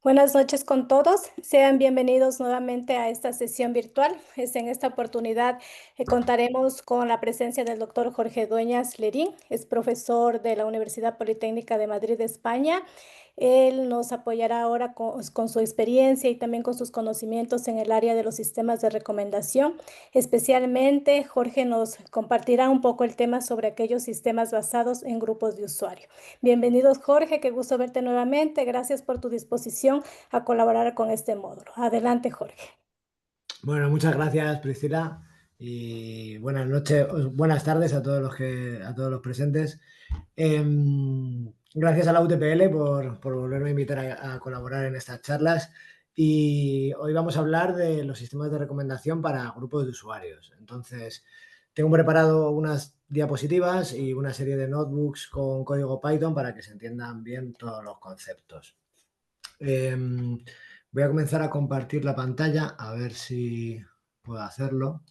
Buenas noches con todos. Sean bienvenidos nuevamente a esta sesión virtual. En esta oportunidad contaremos con la presencia del doctor Jorge Dueñas Lerín. Es profesor de la Universidad Politécnica de Madrid, España. Él nos apoyará ahora con su experiencia y también con sus conocimientos en el área de los sistemas de recomendación. Especialmente, Jorge nos compartirá un poco el tema sobre aquellos sistemas basados en grupos de usuarios. Bienvenidos, Jorge, qué gusto verte nuevamente. Gracias por tu disposición a colaborar con este módulo. Adelante, Jorge. Bueno, muchas gracias, Priscila, y buenas noches, buenas tardes a a todos los presentes. Gracias a la UTPL por volverme a invitar a colaborar en estas charlas. Y hoy vamos a hablar de los sistemas de recomendación para grupos de usuarios. Entonces, tengo preparado unas diapositivas y una serie de notebooks con código Python para que se entiendan bien todos los conceptos. Voy a comenzar a compartir la pantalla, a ver si puedo hacerlo.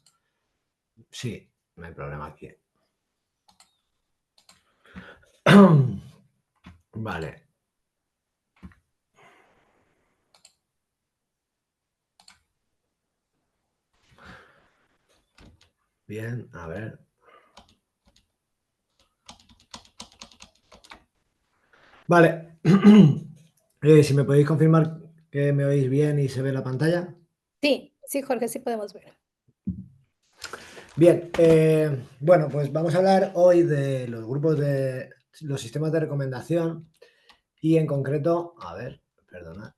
Sí, no hay problema aquí. Vale. Bien, a ver. Vale. Si me podéis confirmar que me oís bien y se ve la pantalla. Sí, sí, Jorge, sí podemos ver. Bien, bueno, pues vamos a hablar hoy de los grupos de los sistemas de recomendación y en concreto, a ver, perdona,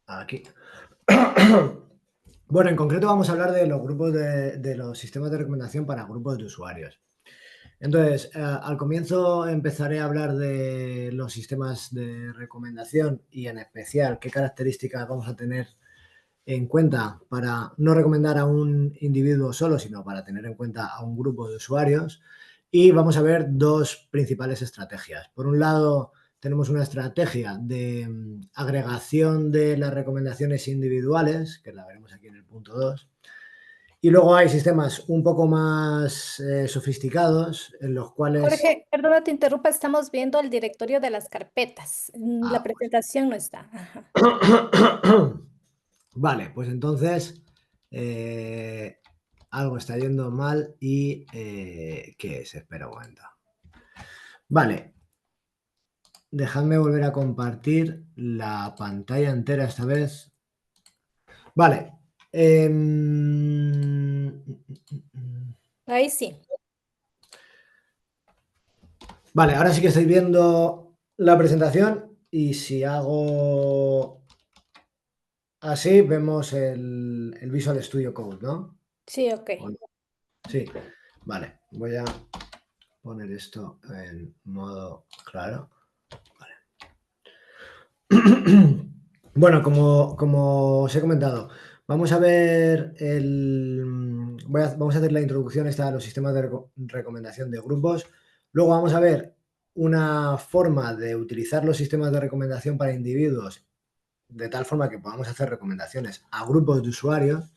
aquí. Bueno, en concreto vamos a hablar de los grupos de los sistemas de recomendación para grupos de usuarios. Entonces, al comienzo empezaré a hablar de los sistemas de recomendación y en especial qué características vamos a tener en cuenta para no recomendar a un individuo solo, sino para tener en cuenta a un grupo de usuarios. Y vamos a ver dos principales estrategias. Por un lado, tenemos una estrategia de agregación de las recomendaciones individuales, que la veremos aquí en el punto 2. Y luego hay sistemas un poco más sofisticados en los cuales... Jorge, perdona, te interrumpa, estamos viendo el directorio de las carpetas. La Ah, presentación no está. Ajá. vale, pues entonces algo está yendo mal y ¿qué es? Espera un momento. Vale, dejadme volver a compartir la pantalla entera esta vez. Vale. Ahí sí. Vale, ahora sí que estáis viendo la presentación y si hago así, vemos el Visual Studio Code, ¿no? Sí, ok. ¿O no? Sí, vale. Voy a poner esto en modo claro. Bueno, como os he comentado, vamos a ver vamos a hacer la introducción esta a los sistemas de recomendación de grupos. Luego vamos a ver una forma de utilizar los sistemas de recomendación para individuos de tal forma que podamos hacer recomendaciones a grupos de usuarios.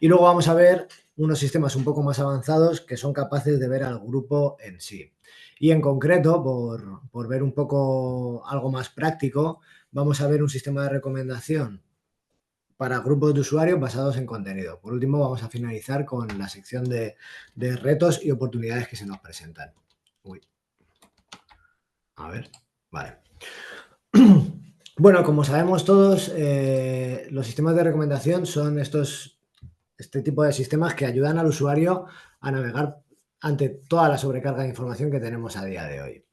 Y luego vamos a ver unos sistemas un poco más avanzados que son capaces de ver al grupo en sí. Y en concreto, por ver un poco algo más práctico, vamos a ver un sistema de recomendación para grupos de usuarios basados en contenido. Por último, vamos a finalizar con la sección de retos y oportunidades que se nos presentan. Uy. A ver, vale. Bueno, como sabemos todos, los sistemas de recomendación son este tipo de sistemas que ayudan al usuario a navegar ante toda la sobrecarga de información que tenemos a día de hoy.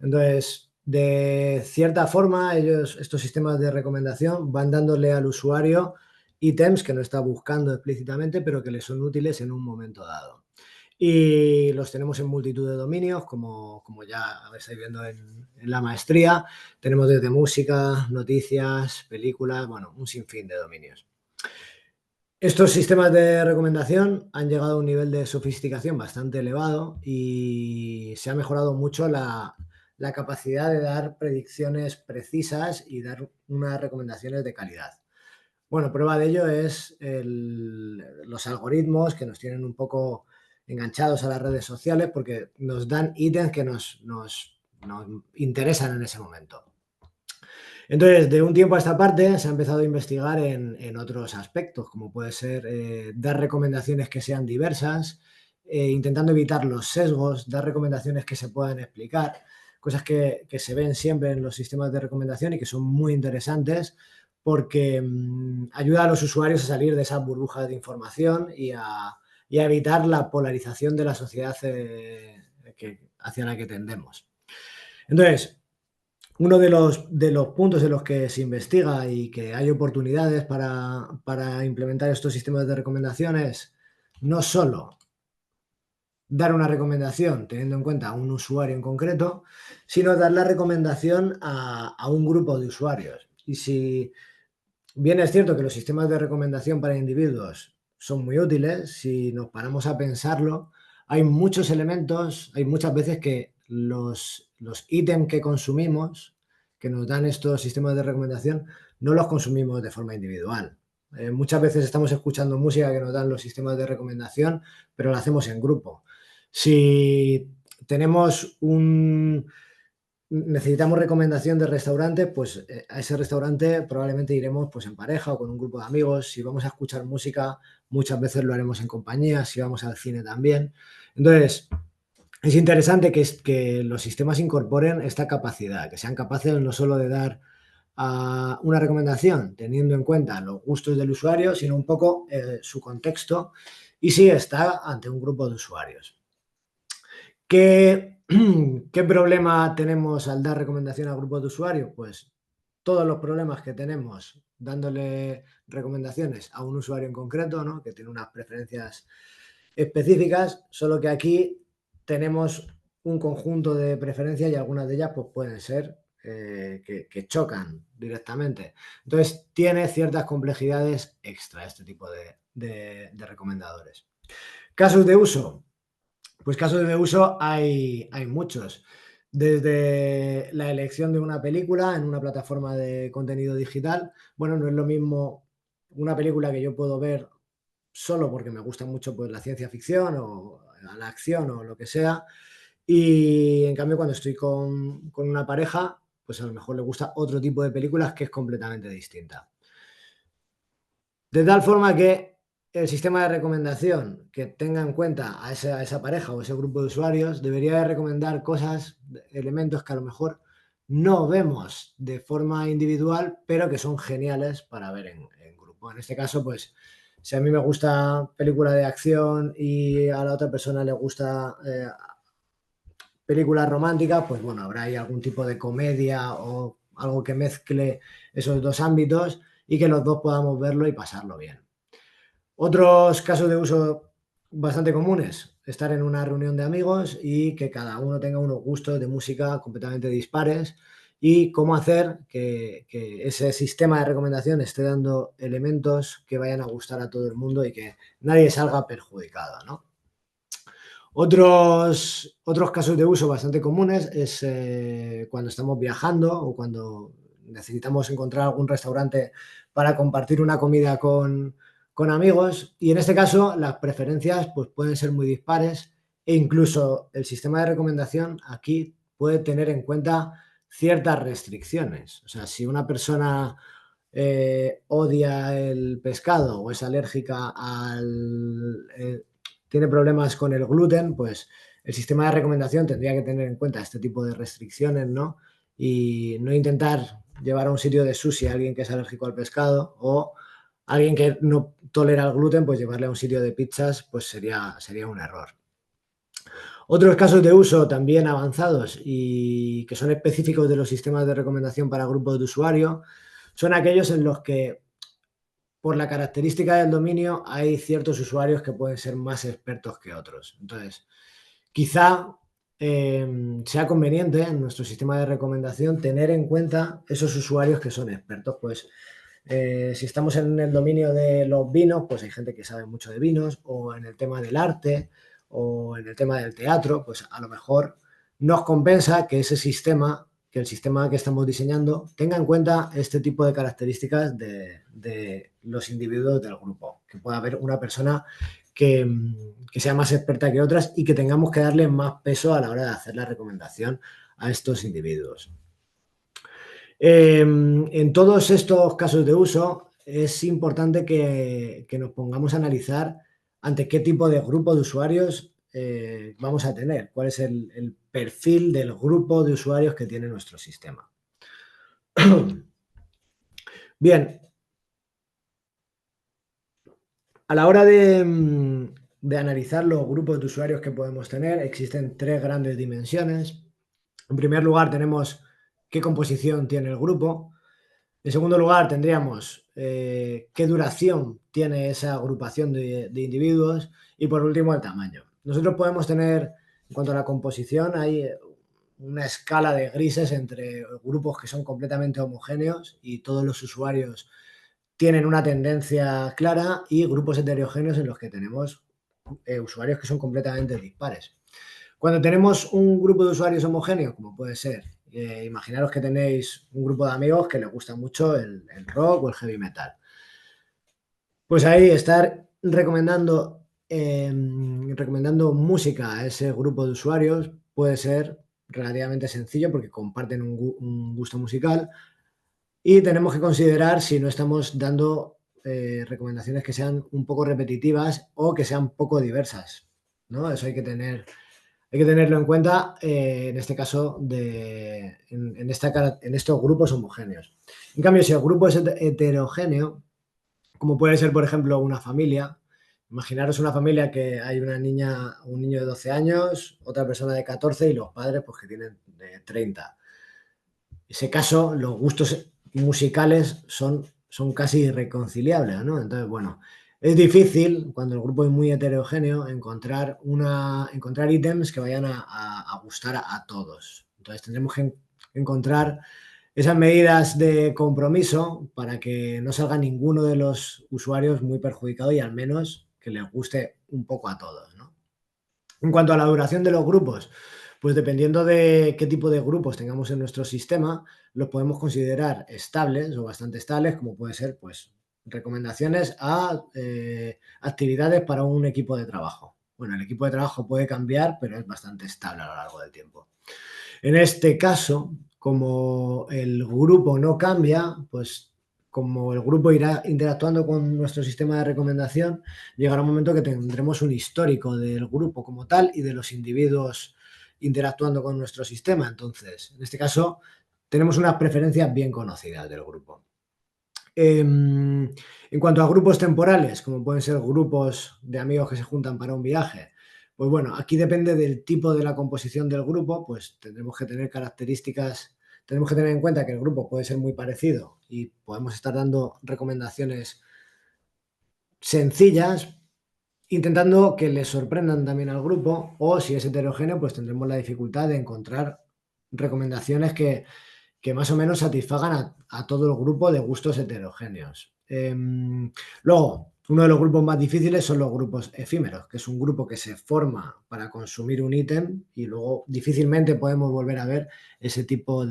Entonces, de cierta forma, estos sistemas de recomendación van dándole al usuario ítems que no está buscando explícitamente, pero que le son útiles en un momento dado. Y los tenemos en multitud de dominios, como ya estáis viendo en la maestría. Tenemos desde música, noticias, películas, bueno, un sinfín de dominios. Estos sistemas de recomendación han llegado a un nivel de sofisticación bastante elevado y se ha mejorado mucho la capacidad de dar predicciones precisas y dar unas recomendaciones de calidad. Bueno, prueba de ello es los algoritmos que nos tienen un poco enganchados a las redes sociales porque nos dan ítems que nos interesan en ese momento. Entonces, de un tiempo a esta parte se ha empezado a investigar en otros aspectos, como puede ser dar recomendaciones que sean diversas, intentando evitar los sesgos, dar recomendaciones que se puedan explicar, cosas que se ven siempre en los sistemas de recomendación y que son muy interesantes porque ayuda a los usuarios a salir de esas burbujas de información y a evitar la polarización de la sociedad hacia la que tendemos. Entonces, uno de los puntos en los que se investiga y que hay oportunidades para implementar estos sistemas de recomendaciones, no solo dar una recomendación teniendo en cuenta a un usuario en concreto, sino dar la recomendación a un grupo de usuarios. Y si bien es cierto que los sistemas de recomendación para individuos son muy útiles, si nos paramos a pensarlo, hay muchos elementos, hay muchas veces que los ítems que consumimos, que nos dan estos sistemas de recomendación, no los consumimos de forma individual. Muchas veces estamos escuchando música que nos dan los sistemas de recomendación, pero lo hacemos en grupo. Si tenemos necesitamos recomendación de restaurante, pues a ese restaurante probablemente iremos pues en pareja o con un grupo de amigos. Si vamos a escuchar música, muchas veces lo haremos en compañía, si vamos al cine también. Entonces, es interesante que los sistemas incorporen esta capacidad, que sean capaces no solo de dar una recomendación teniendo en cuenta los gustos del usuario, sino un poco su contexto y si está ante un grupo de usuarios. ¿Qué problema tenemos al dar recomendación a grupos de usuarios? Pues todos los problemas que tenemos dándole recomendaciones a un usuario en concreto, ¿no? Que tiene unas preferencias específicas, solo que aquí tenemos un conjunto de preferencias y algunas de ellas pues, pueden ser que chocan directamente. Entonces, tiene ciertas complejidades extra este tipo de recomendadores. Casos de uso. Pues casos de uso hay muchos. Desde la elección de una película en una plataforma de contenido digital. Bueno, no es lo mismo una película que yo puedo ver solo porque me gusta mucho pues, la ciencia ficción o la acción o lo que sea. Y en cambio, cuando estoy con una pareja, pues a lo mejor le gusta otro tipo de películas que es completamente distinta. De tal forma que el sistema de recomendación que tenga en cuenta a esa pareja o ese grupo de usuarios debería de recomendar cosas, elementos que a lo mejor no vemos de forma individual, pero que son geniales para ver en grupo. En este caso, pues, si a mí me gusta película de acción y a la otra persona le gusta películas románticas, pues bueno, habrá ahí algún tipo de comedia o algo que mezcle esos dos ámbitos y que los dos podamos verlo y pasarlo bien. Otros casos de uso bastante comunes, estar en una reunión de amigos y que cada uno tenga unos gustos de música completamente dispares y cómo hacer que ese sistema de recomendación esté dando elementos que vayan a gustar a todo el mundo y que nadie salga perjudicado, ¿no? Otros casos de uso bastante comunes es cuando estamos viajando o cuando necesitamos encontrar algún restaurante para compartir una comida con amigos y en este caso las preferencias pues, pueden ser muy dispares e incluso el sistema de recomendación aquí puede tener en cuenta ciertas restricciones. O sea, si una persona odia el pescado o es alérgica tiene problemas con el gluten, pues el sistema de recomendación tendría que tener en cuenta este tipo de restricciones, ¿no? Y no intentar llevar a un sitio de sushi a alguien que es alérgico al pescado o alguien que no tolera el gluten, pues llevarle a un sitio de pizzas, pues sería un error. Otros casos de uso también avanzados y que son específicos de los sistemas de recomendación para grupos de usuario son aquellos en los que por la característica del dominio hay ciertos usuarios que pueden ser más expertos que otros. Entonces, quizá sea conveniente en nuestro sistema de recomendación tener en cuenta esos usuarios que son expertos. Pues si estamos en el dominio de los vinos, pues hay gente que sabe mucho de vinos, o en el tema del arte, o en el tema del teatro, pues a lo mejor nos compensa que el sistema que estamos diseñando tenga en cuenta este tipo de características de los individuos del grupo, que pueda haber una persona que sea más experta que otras y que tengamos que darle más peso a la hora de hacer la recomendación a estos individuos. En todos estos casos de uso es importante que nos pongamos a analizar ante qué tipo de grupo de usuarios vamos a tener, cuál es el perfil del grupo de usuarios que tiene nuestro sistema. Bien, a la hora de analizar los grupos de usuarios que podemos tener, existen tres grandes dimensiones. En primer lugar, tenemos qué composición tiene el grupo. En segundo lugar, tendríamos qué duración tiene esa agrupación de individuos y por último el tamaño. Nosotros podemos tener, en cuanto a la composición, hay una escala de grises entre grupos que son completamente homogéneos y todos los usuarios tienen una tendencia clara y grupos heterogéneos en los que tenemos usuarios que son completamente dispares. Cuando tenemos un grupo de usuarios homogéneos, como puede ser, imaginaros que tenéis un grupo de amigos que les gusta mucho el rock o el heavy metal. Pues ahí estar recomendando música a ese grupo de usuarios puede ser relativamente sencillo porque comparten un gusto musical y tenemos que considerar si no estamos dando recomendaciones que sean un poco repetitivas o que sean poco diversas, ¿no? Eso hay que tenerlo en cuenta en este caso en estos grupos homogéneos. En cambio, si el grupo es heterogéneo, como puede ser, por ejemplo, una familia, imaginaros una familia que hay una niña, un niño de 12 años, otra persona de 14 y los padres pues que tienen de 30. En ese caso, los gustos musicales son casi irreconciliables, ¿no? Entonces, bueno, es difícil cuando el grupo es muy heterogéneo encontrar ítems que vayan a gustar a todos. Entonces, tendremos que encontrar esas medidas de compromiso para que no salga ninguno de los usuarios muy perjudicado y al menos que les guste un poco a todos, ¿no? En cuanto a la duración de los grupos, pues dependiendo de qué tipo de grupos tengamos en nuestro sistema, los podemos considerar estables o bastante estables, como puede ser, pues, recomendaciones a actividades para un equipo de trabajo. Bueno, el equipo de trabajo puede cambiar, pero es bastante estable a lo largo del tiempo. En este caso, como el grupo no cambia, pues como el grupo irá interactuando con nuestro sistema de recomendación, llegará un momento que tendremos un histórico del grupo como tal y de los individuos interactuando con nuestro sistema. Entonces, en este caso, tenemos unas preferencias bien conocidas del grupo. En cuanto a grupos temporales, como pueden ser grupos de amigos que se juntan para un viaje, pues bueno, aquí depende del tipo de la composición del grupo, pues tendremos que tener características, tenemos que tener en cuenta que el grupo puede ser muy parecido y podemos estar dando recomendaciones sencillas, intentando que les sorprendan también al grupo, o si es heterogéneo, pues tendremos la dificultad de encontrar recomendaciones que más o menos satisfagan a todo el grupo de gustos heterogéneos. Luego, uno de los grupos más difíciles son los grupos efímeros, que es un grupo que se forma para consumir un ítem y luego difícilmente podemos volver a ver ese tipo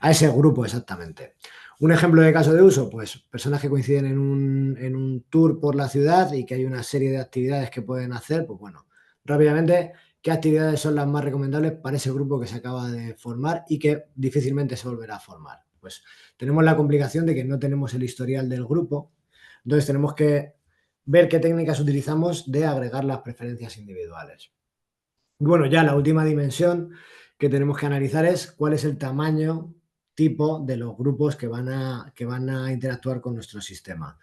a ese grupo exactamente. Un ejemplo de caso de uso, pues personas que coinciden en un tour por la ciudad y que hay una serie de actividades que pueden hacer, pues bueno, rápidamente qué actividades son las más recomendables para ese grupo que se acaba de formar y que difícilmente se volverá a formar. Pues tenemos la complicación de que no tenemos el historial del grupo, entonces tenemos que ver qué técnicas utilizamos de agregar las preferencias individuales. Y bueno, ya la última dimensión que tenemos que analizar es cuál es el tamaño tipo de los grupos que van a interactuar con nuestro sistema.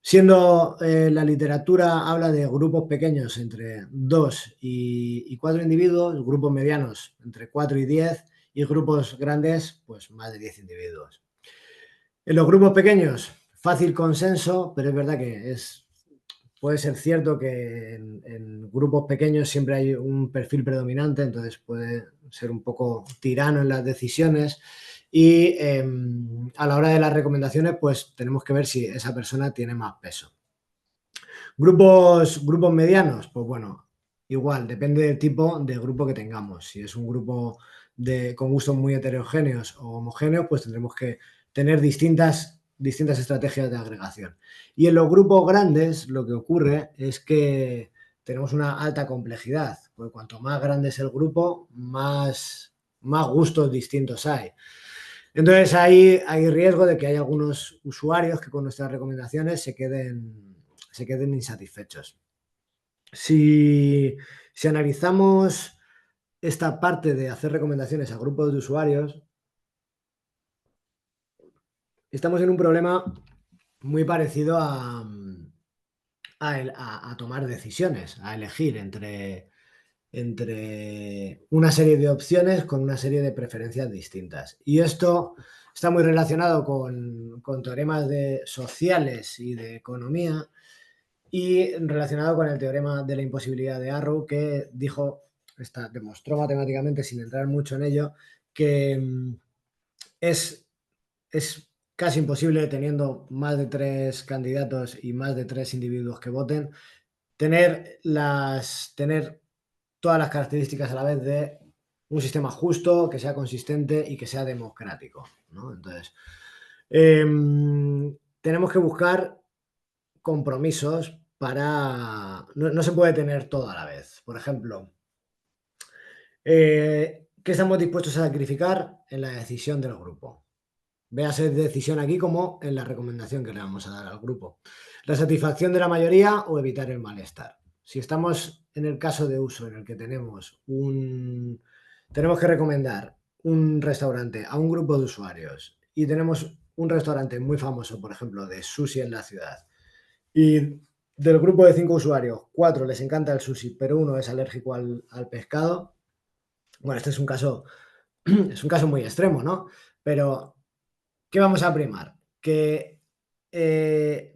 Siendo la literatura habla de grupos pequeños entre 2 y 4 individuos, grupos medianos entre 4 y 10 y grupos grandes pues más de 10 individuos. En los grupos pequeños, fácil consenso, pero es verdad que puede ser cierto que en grupos pequeños siempre hay un perfil predominante, entonces puede ser un poco tirano en las decisiones y a la hora de las recomendaciones pues tenemos que ver si esa persona tiene más peso. Grupos medianos, pues bueno, igual, depende del tipo de grupo que tengamos. Si es un grupo con gustos muy heterogéneos o homogéneos, pues tendremos que tener distintas estrategias de agregación. Y en los grupos grandes lo que ocurre es que tenemos una alta complejidad, porque cuanto más grande es el grupo, más gustos distintos hay. Entonces ahí hay riesgo de que haya algunos usuarios que con nuestras recomendaciones se queden insatisfechos. Si analizamos esta parte de hacer recomendaciones a grupos de usuarios, estamos en un problema muy parecido a tomar decisiones, a elegir entre una serie de opciones con una serie de preferencias distintas. Y esto está muy relacionado con teoremas sociales y de economía, y relacionado con el teorema de la imposibilidad de Arrow, que demostró matemáticamente, sin entrar mucho en ello, que es, es casi imposible, teniendo más de 3 candidatos y más de 3 individuos que voten, tener todas las características a la vez de un sistema justo, que sea consistente y que sea democrático, ¿no? Entonces, tenemos que buscar compromisos para... No se puede tener todo a la vez. Por ejemplo, ¿qué estamos dispuestos a sacrificar en la decisión del grupo? Véase decisión aquí como en la recomendación que le vamos a dar al grupo. La satisfacción de la mayoría o evitar el malestar. Si estamos en el caso de uso en el que tenemos que recomendar un restaurante a un grupo de usuarios y tenemos un restaurante muy famoso, por ejemplo, de sushi en la ciudad, y del grupo de 5 usuarios, 4 les encanta el sushi, pero uno es alérgico al pescado. Bueno, este es un caso muy extremo, ¿no? Pero ¿qué vamos a primar? Que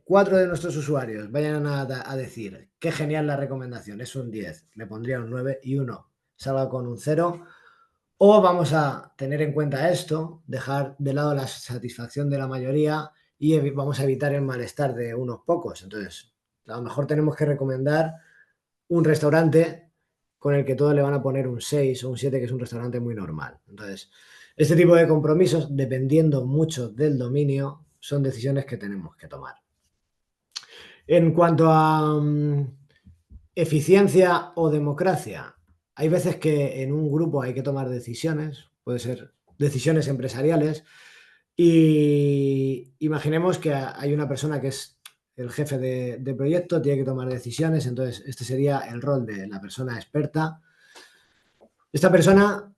4 de nuestros usuarios vayan a decir qué genial la recomendación, es un 10, le pondría un 9, y uno salga con un 0. O vamos a tener en cuenta esto, dejar de lado la satisfacción de la mayoría y vamos a evitar el malestar de unos pocos. Entonces, a lo mejor tenemos que recomendar un restaurante con el que todos le van a poner un 6 o un 7, que es un restaurante muy normal. Entonces, este tipo de compromisos, dependiendo mucho del dominio, son decisiones que tenemos que tomar. En cuanto a eficiencia o democracia, hay veces que en un grupo hay que tomar decisiones, puede ser decisiones empresariales, y imaginemos que hay una persona que es el jefe de proyecto, tiene que tomar decisiones, entonces este sería el rol de la persona experta. Esta persona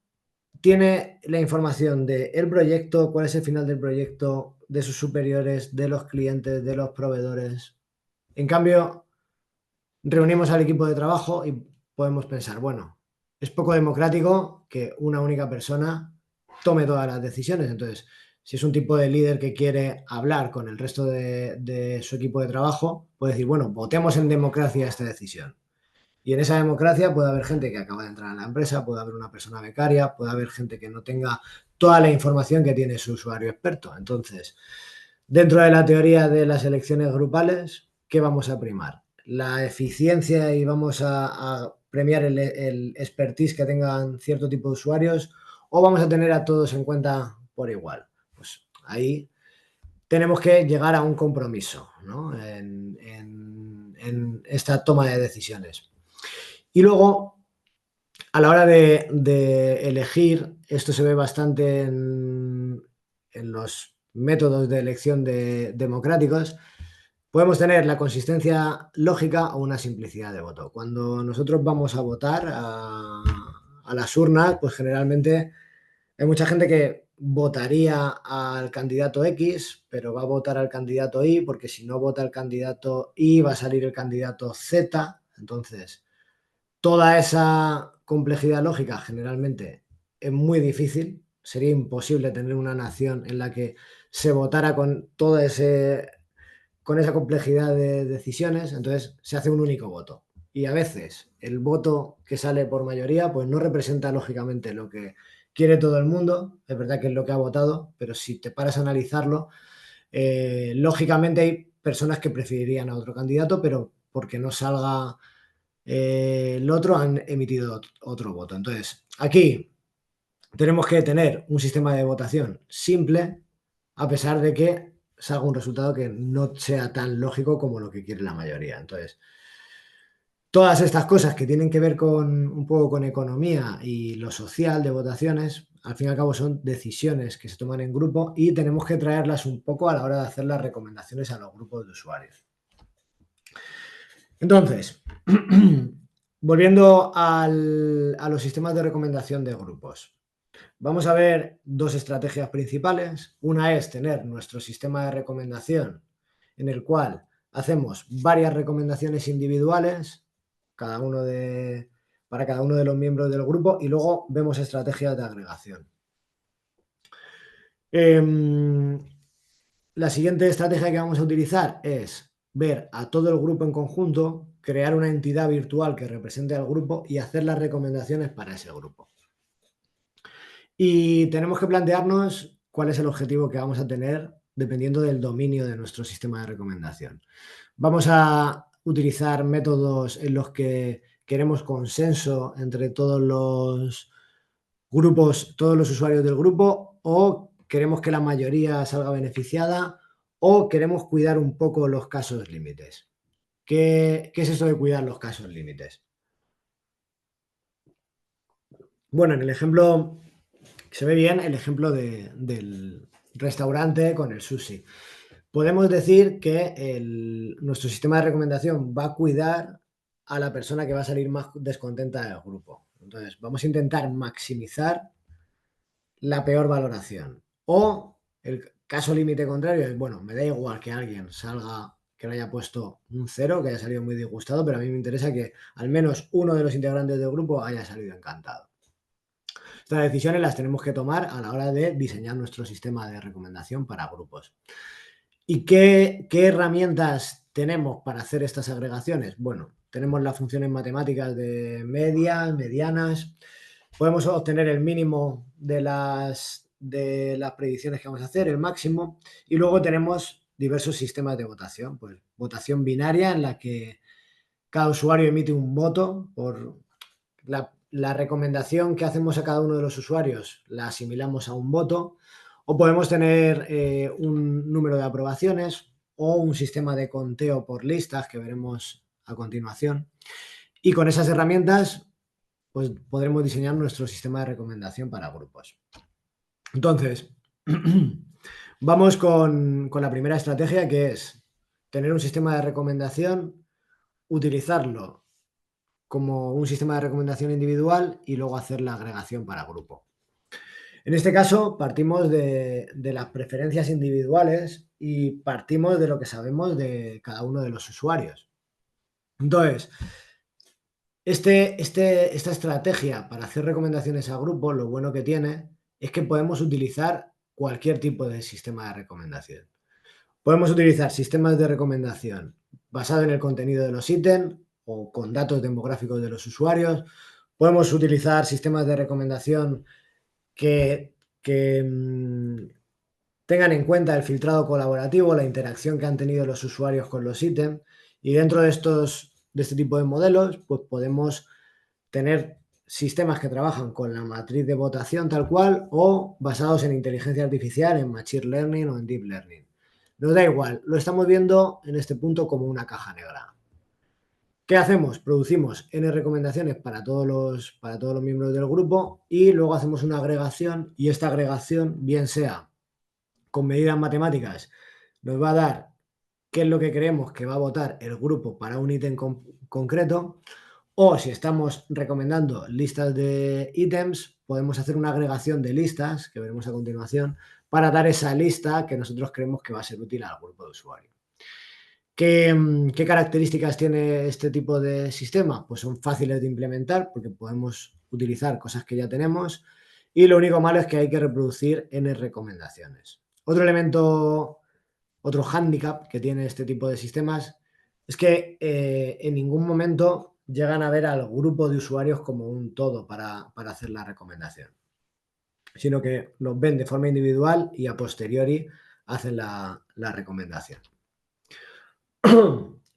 tiene la información del proyecto, cuál es el final del proyecto, de sus superiores, de los clientes, de los proveedores. En cambio, reunimos al equipo de trabajo y podemos pensar, bueno, es poco democrático que una única persona tome todas las decisiones. Entonces, si es un tipo de líder que quiere hablar con el resto de su equipo de trabajo, puede decir, bueno, votemos en democracia esta decisión. Y en esa democracia puede haber gente que acaba de entrar en la empresa, puede haber una persona becaria, puede haber gente que no tenga toda la información que tiene su usuario experto. Entonces, dentro de la teoría de las elecciones grupales, ¿qué vamos a primar? La eficiencia, y vamos a premiar el expertise que tengan cierto tipo de usuarios, o vamos a tener a todos en cuenta por igual. Pues ahí tenemos que llegar a un compromiso, ¿no? en esta toma de decisiones. Y luego, a la hora de elegir, esto se ve bastante en los métodos de elección democráticos. Podemos tener la consistencia lógica o una simplicidad de voto. Cuando nosotros vamos a votar a las urnas, pues generalmente hay mucha gente que votaría al candidato X, pero va a votar al candidato Y, porque si no vota al candidato Y va a salir el candidato Z. Entonces, toda esa complejidad lógica generalmente es muy difícil. Sería imposible tener una nación en la que se votara con esa complejidad de decisiones. Entonces se hace un único voto. Y a veces el voto que sale por mayoría pues no representa lógicamente lo que quiere todo el mundo. Es verdad que es lo que ha votado, pero si te paras a analizarlo, lógicamente hay personas que preferirían a otro candidato, pero porque no salga el otro, han emitido otro voto. Entonces, aquí tenemos que tener un sistema de votación simple, a pesar de que salga un resultado que no sea tan lógico como lo que quiere la mayoría. Entonces, todas estas cosas que tienen que ver un poco con economía y lo social de votaciones, al fin y al cabo son decisiones que se toman en grupo y tenemos que traerlas un poco a la hora de hacer las recomendaciones a los grupos de usuarios. Entonces, volviendo a los sistemas de recomendación de grupos. Vamos a ver dos estrategias principales. Una es tener nuestro sistema de recomendación en el cual hacemos varias recomendaciones individuales para cada uno de los miembros del grupo y luego vemos estrategias de agregación. La siguiente estrategia que vamos a utilizar es ver a todo el grupo en conjunto, crear una entidad virtual que represente al grupo y hacer las recomendaciones para ese grupo. Y tenemos que plantearnos cuál es el objetivo que vamos a tener dependiendo del dominio de nuestro sistema de recomendación. Vamos a utilizar métodos en los que queremos consenso entre todos los grupos, todos los usuarios del grupo, o queremos que la mayoría salga beneficiada, o queremos cuidar un poco los casos límites. ¿Qué es eso de cuidar los casos límites? Bueno, en el ejemplo se ve bien el ejemplo del restaurante con el sushi. Podemos decir que nuestro sistema de recomendación va a cuidar a la persona que va a salir más descontenta del grupo. Entonces, vamos a intentar maximizar la peor valoración. O el caso límite contrario es, bueno, me da igual que alguien salga, que le haya puesto un 0, que haya salido muy disgustado, pero a mí me interesa que al menos uno de los integrantes del grupo haya salido encantado. Estas decisiones las tenemos que tomar a la hora de diseñar nuestro sistema de recomendación para grupos. ¿Y qué herramientas tenemos para hacer estas agregaciones? Bueno, tenemos las funciones matemáticas de medias, medianas. Podemos obtener el mínimo de las predicciones que vamos a hacer, el máximo. Y luego tenemos diversos sistemas de votación. Pues votación binaria en la que cada usuario emite un voto por la recomendación que hacemos a cada uno de los usuarios, la asimilamos a un voto. O podemos tener un número de aprobaciones o un sistema de conteo por listas que veremos a continuación. Y con esas herramientas pues podremos diseñar nuestro sistema de recomendación para grupos. Entonces, vamos con la primera estrategia, que es tener un sistema de recomendación, utilizarlo como un sistema de recomendación individual y luego hacer la agregación para grupo. En este caso, partimos de las preferencias individuales y partimos de lo que sabemos de cada uno de los usuarios. Entonces, esta estrategia para hacer recomendaciones a grupo, lo bueno que tiene es que podemos utilizar cualquier tipo de sistema de recomendación. Podemos utilizar sistemas de recomendación basados en el contenido de los ítems o con datos demográficos de los usuarios. Podemos utilizar sistemas de recomendación que tengan en cuenta el filtrado colaborativo, la interacción que han tenido los usuarios con los ítems, y dentro de este tipo de modelos, pues podemos tener sistemas que trabajan con la matriz de votación tal cual o basados en inteligencia artificial, en machine learning o en deep learning. Nos da igual, lo estamos viendo en este punto como una caja negra. ¿Qué hacemos? Producimos N recomendaciones para todos los miembros del grupo y luego hacemos una agregación, y esta agregación, bien sea con medidas matemáticas, nos va a dar qué es lo que creemos que va a votar el grupo para un ítem concreto, o si estamos recomendando listas de ítems, podemos hacer una agregación de listas, que veremos a continuación, para dar esa lista que nosotros creemos que va a ser útil al grupo de usuarios. ¿Qué características tiene este tipo de sistema? Pues son fáciles de implementar porque podemos utilizar cosas que ya tenemos, y lo único malo es que hay que reproducir N recomendaciones. Otro elemento, otro hándicap que tiene este tipo de sistemas es que en ningún momento llegan a ver al grupo de usuarios como un todo para hacer la recomendación, sino que los ven de forma individual y a posteriori hacen la recomendación.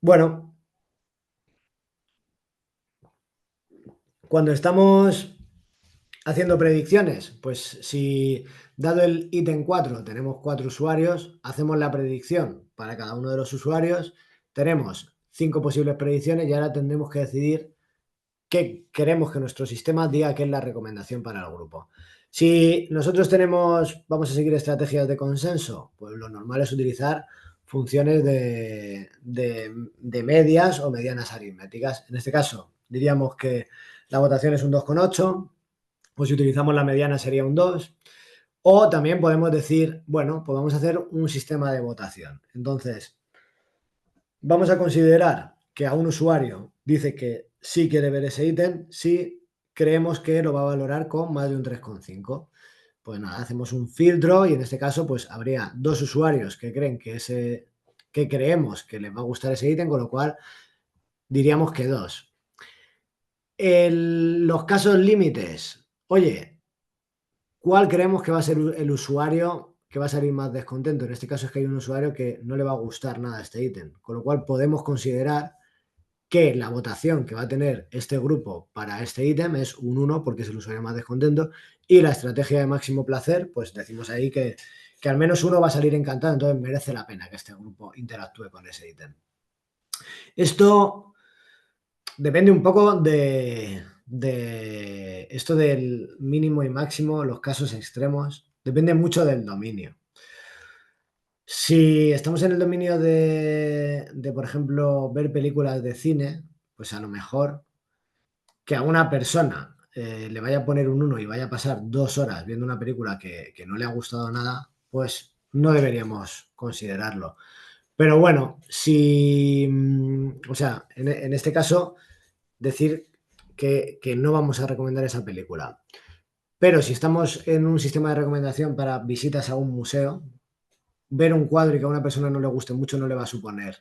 Bueno, cuando estamos haciendo predicciones, pues si dado el ítem 4 tenemos 4 usuarios, hacemos la predicción para cada uno de los usuarios, tenemos 5 posibles predicciones y ahora tendremos que decidir qué queremos que nuestro sistema diga que es la recomendación para el grupo. Si nosotros vamos a seguir estrategias de consenso, pues lo normal es utilizar funciones de medias o medianas aritméticas. En este caso, diríamos que la votación es un 2,8, pues si utilizamos la mediana sería un 2. O también podemos decir, bueno, pues vamos a hacer un sistema de votación. Entonces, vamos a considerar que a un usuario dice que sí quiere ver ese ítem si creemos que lo va a valorar con más de un 3,5. Pues nada, hacemos un filtro y en este caso pues habría 2 usuarios que creen que creemos que les va a gustar ese ítem, con lo cual diríamos que 2. Los casos límites, oye, ¿cuál creemos que va a ser el usuario que va a salir más descontento? En este caso es que hay un usuario que no le va a gustar nada este ítem, con lo cual podemos considerar que la votación que va a tener este grupo para este ítem es un 1 porque es el usuario más descontento, y la estrategia de máximo placer, pues decimos ahí que al menos uno va a salir encantado, entonces merece la pena que este grupo interactúe con ese ítem. Esto depende un poco de esto del mínimo y máximo, los casos extremos, depende mucho del dominio. Si estamos en el dominio por ejemplo, ver películas de cine, pues a lo mejor que a una persona le vaya a poner un 1 y vaya a pasar 2 horas viendo una película que no le ha gustado nada, pues no deberíamos considerarlo. Pero bueno, o sea, en este caso, decir que no vamos a recomendar esa película. Pero si estamos en un sistema de recomendación para visitas a un museo, ver un cuadro y que a una persona no le guste mucho no le va a suponer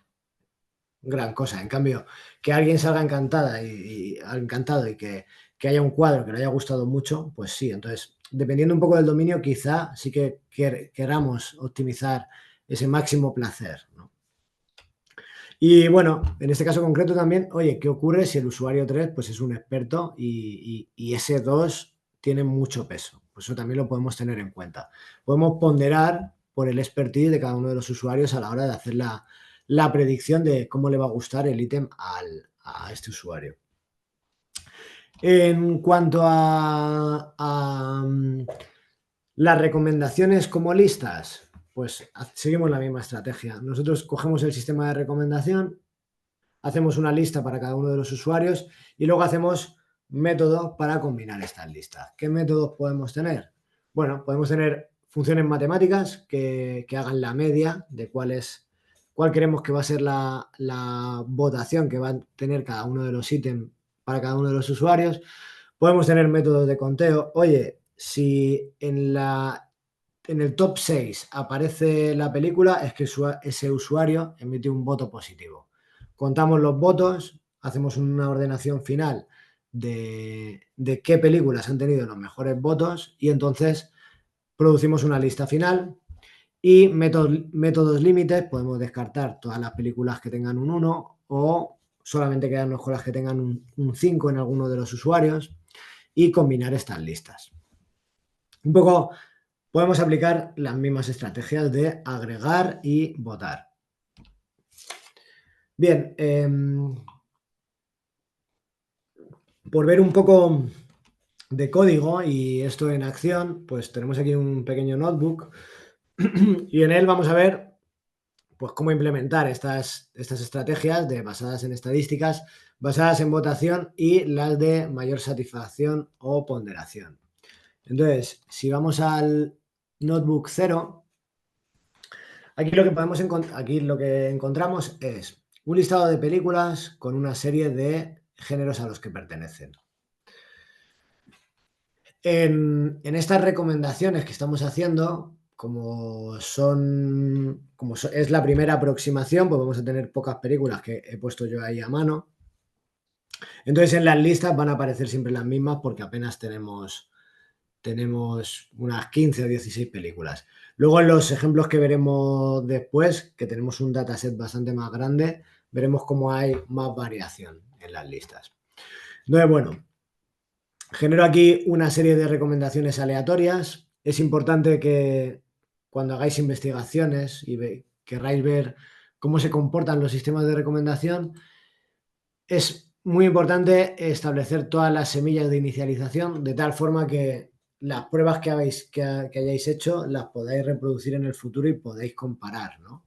gran cosa. En cambio, que alguien salga encantada y encantado y que haya un cuadro que le haya gustado mucho, pues sí. Entonces, dependiendo un poco del dominio, quizá sí que queramos optimizar ese máximo placer, ¿no? Y bueno, en este caso concreto también, oye, ¿qué ocurre si el usuario 3 pues es un experto y ese 2 tiene mucho peso? Pues eso también lo podemos tener en cuenta. Podemos ponderar por el expertise de cada uno de los usuarios a la hora de hacer la predicción de cómo le va a gustar el ítem a este usuario. En cuanto a las recomendaciones como listas, pues seguimos la misma estrategia. Nosotros cogemos el sistema de recomendación, hacemos una lista para cada uno de los usuarios y luego hacemos métodos para combinar estas listas. ¿Qué métodos podemos tener? Bueno, podemos tener funciones matemáticas que hagan la media de cuál creemos que va a ser la votación que va a tener cada uno de los ítems para cada uno de los usuarios. Podemos tener métodos de conteo. Oye, si en el top 6 aparece la película, es que ese usuario emite un voto positivo. Contamos los votos, hacemos una ordenación final de qué películas han tenido los mejores votos y entonces producimos una lista final. Y métodos límites, podemos descartar todas las películas que tengan un 1 o solamente quedarnos con las que tengan un 5 en alguno de los usuarios y combinar estas listas. Un poco podemos aplicar las mismas estrategias de agregar y votar. Bien, por ver un poco de código y esto en acción, pues tenemos aquí un pequeño notebook y en él vamos a ver pues cómo implementar estas estrategias basadas en estadísticas, basadas en votación y las de mayor satisfacción o ponderación. Entonces, si vamos al notebook 0, aquí lo que encontramos es un listado de películas con una serie de géneros a los que pertenecen. En estas recomendaciones que estamos haciendo, como es la primera aproximación, pues vamos a tener pocas películas que he puesto yo ahí a mano. Entonces en las listas van a aparecer siempre las mismas porque apenas tenemos unas 15 o 16 películas. Luego en los ejemplos que veremos después, que tenemos un dataset bastante más grande, veremos cómo hay más variación en las listas. Entonces, bueno, genero aquí una serie de recomendaciones aleatorias. Es importante que cuando hagáis investigaciones y querráis ver cómo se comportan los sistemas de recomendación, es muy importante establecer todas las semillas de inicialización de tal forma que las pruebas que hayáis hecho las podáis reproducir en el futuro y podéis comparar, ¿no?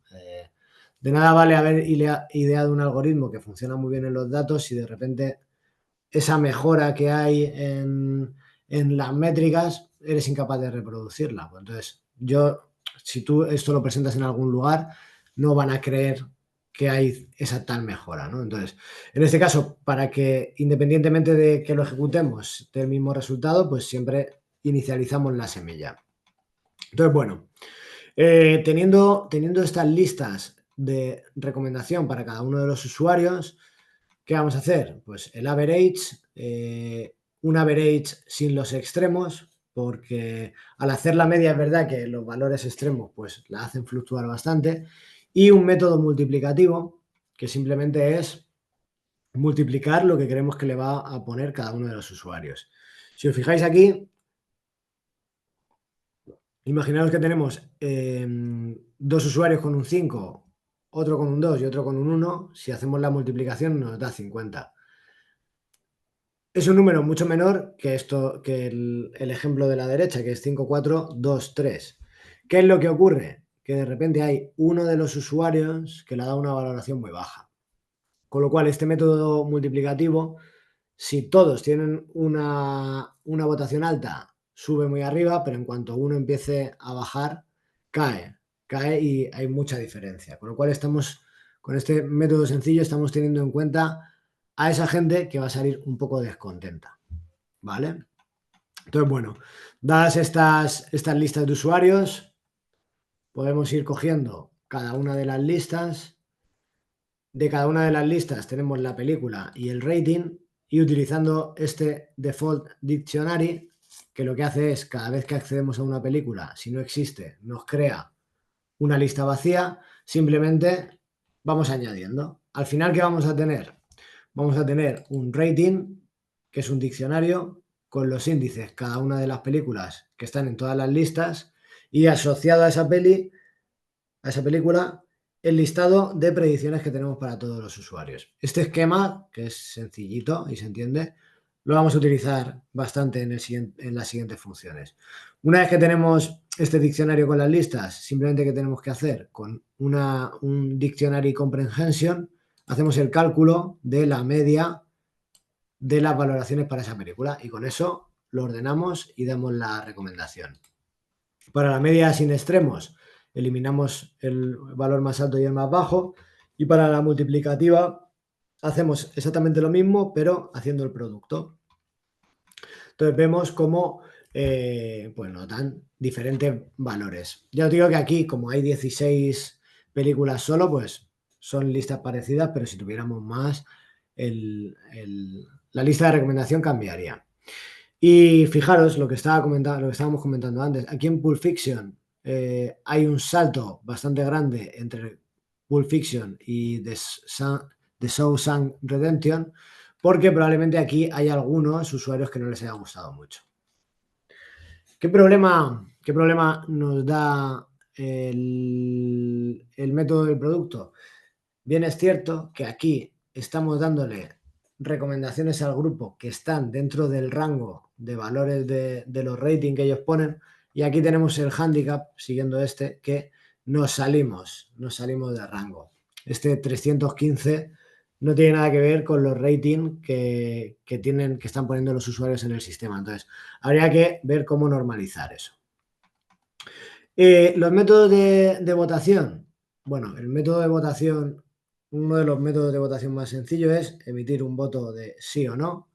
De nada vale haber ideado un algoritmo que funciona muy bien en los datos si de repente esa mejora que hay en las métricas eres incapaz de reproducirla. Pues entonces, si tú esto lo presentas en algún lugar, no van a creer que hay esa tal mejora, ¿no? Entonces, en este caso, para que independientemente de que lo ejecutemos del mismo resultado, pues siempre inicializamos la semilla. Entonces, bueno, teniendo estas listas de recomendación para cada uno de los usuarios, ¿qué vamos a hacer? Pues el average, un average sin los extremos, porque al hacer la media es verdad que los valores extremos pues la hacen fluctuar bastante, y un método multiplicativo que simplemente es multiplicar lo que creemos que le va a poner cada uno de los usuarios. Si os fijáis aquí, imaginaos que tenemos dos usuarios con un 5, otro con un 2 y otro con un 1. Si hacemos la multiplicación nos da 50. Es un número mucho menor que el ejemplo de la derecha, que es 5, 4, 2, 3. ¿Qué es lo que ocurre? Que de repente hay uno de los usuarios que le ha dado una valoración muy baja. Con lo cual, este método multiplicativo, si todos tienen una votación alta, sube muy arriba, pero en cuanto uno empiece a bajar, cae y hay mucha diferencia. Con lo cual, con este método sencillo, estamos teniendo en cuenta a esa gente que va a salir un poco descontenta, ¿vale? Entonces, bueno, dadas estas listas de usuarios, podemos ir cogiendo cada una de las listas. De cada una de las listas tenemos la película y el rating, y utilizando este default dictionary, que lo que hace es, cada vez que accedemos a una película, si no existe, nos crea una lista vacía, simplemente vamos añadiendo. Al final, ¿qué vamos a tener? Vamos a tener un rating, que es un diccionario con los índices, cada una de las películas que están en todas las listas, y asociado a esa película, el listado de predicciones que tenemos para todos los usuarios. Este esquema, que es sencillito y se entiende, lo vamos a utilizar bastante en las siguientes funciones. Una vez que tenemos este diccionario con las listas, simplemente, ¿qué tenemos que hacer? Con un dictionary comprehension, hacemos el cálculo de la media de las valoraciones para esa película, y con eso lo ordenamos y damos la recomendación. Para la media sin extremos, eliminamos el valor más alto y el más bajo, y para la multiplicativa hacemos exactamente lo mismo, pero haciendo el producto. Entonces vemos cómo pues nos dan diferentes valores. Ya os digo que aquí, como hay 16 películas solo, pues son listas parecidas, pero si tuviéramos más, la lista de recomendación cambiaría. Y fijaros lo que estábamos comentando antes. Aquí en Pulp Fiction hay un salto bastante grande entre Pulp Fiction y The Shawshank Redemption, porque probablemente aquí hay algunos usuarios que no les haya gustado mucho. ¿Qué problema nos da el método del producto? Bien, es cierto que aquí estamos dándole recomendaciones al grupo que están dentro del rango de valores de los ratings que ellos ponen, y aquí tenemos el handicap, siguiendo que nos salimos de rango. Este 315 no tiene nada que ver con los ratings que están poniendo los usuarios en el sistema. Entonces, habría que ver cómo normalizar eso. Los métodos de votación. Bueno, el método de votación, uno de los métodos de votación más sencillos es emitir un voto de sí o no,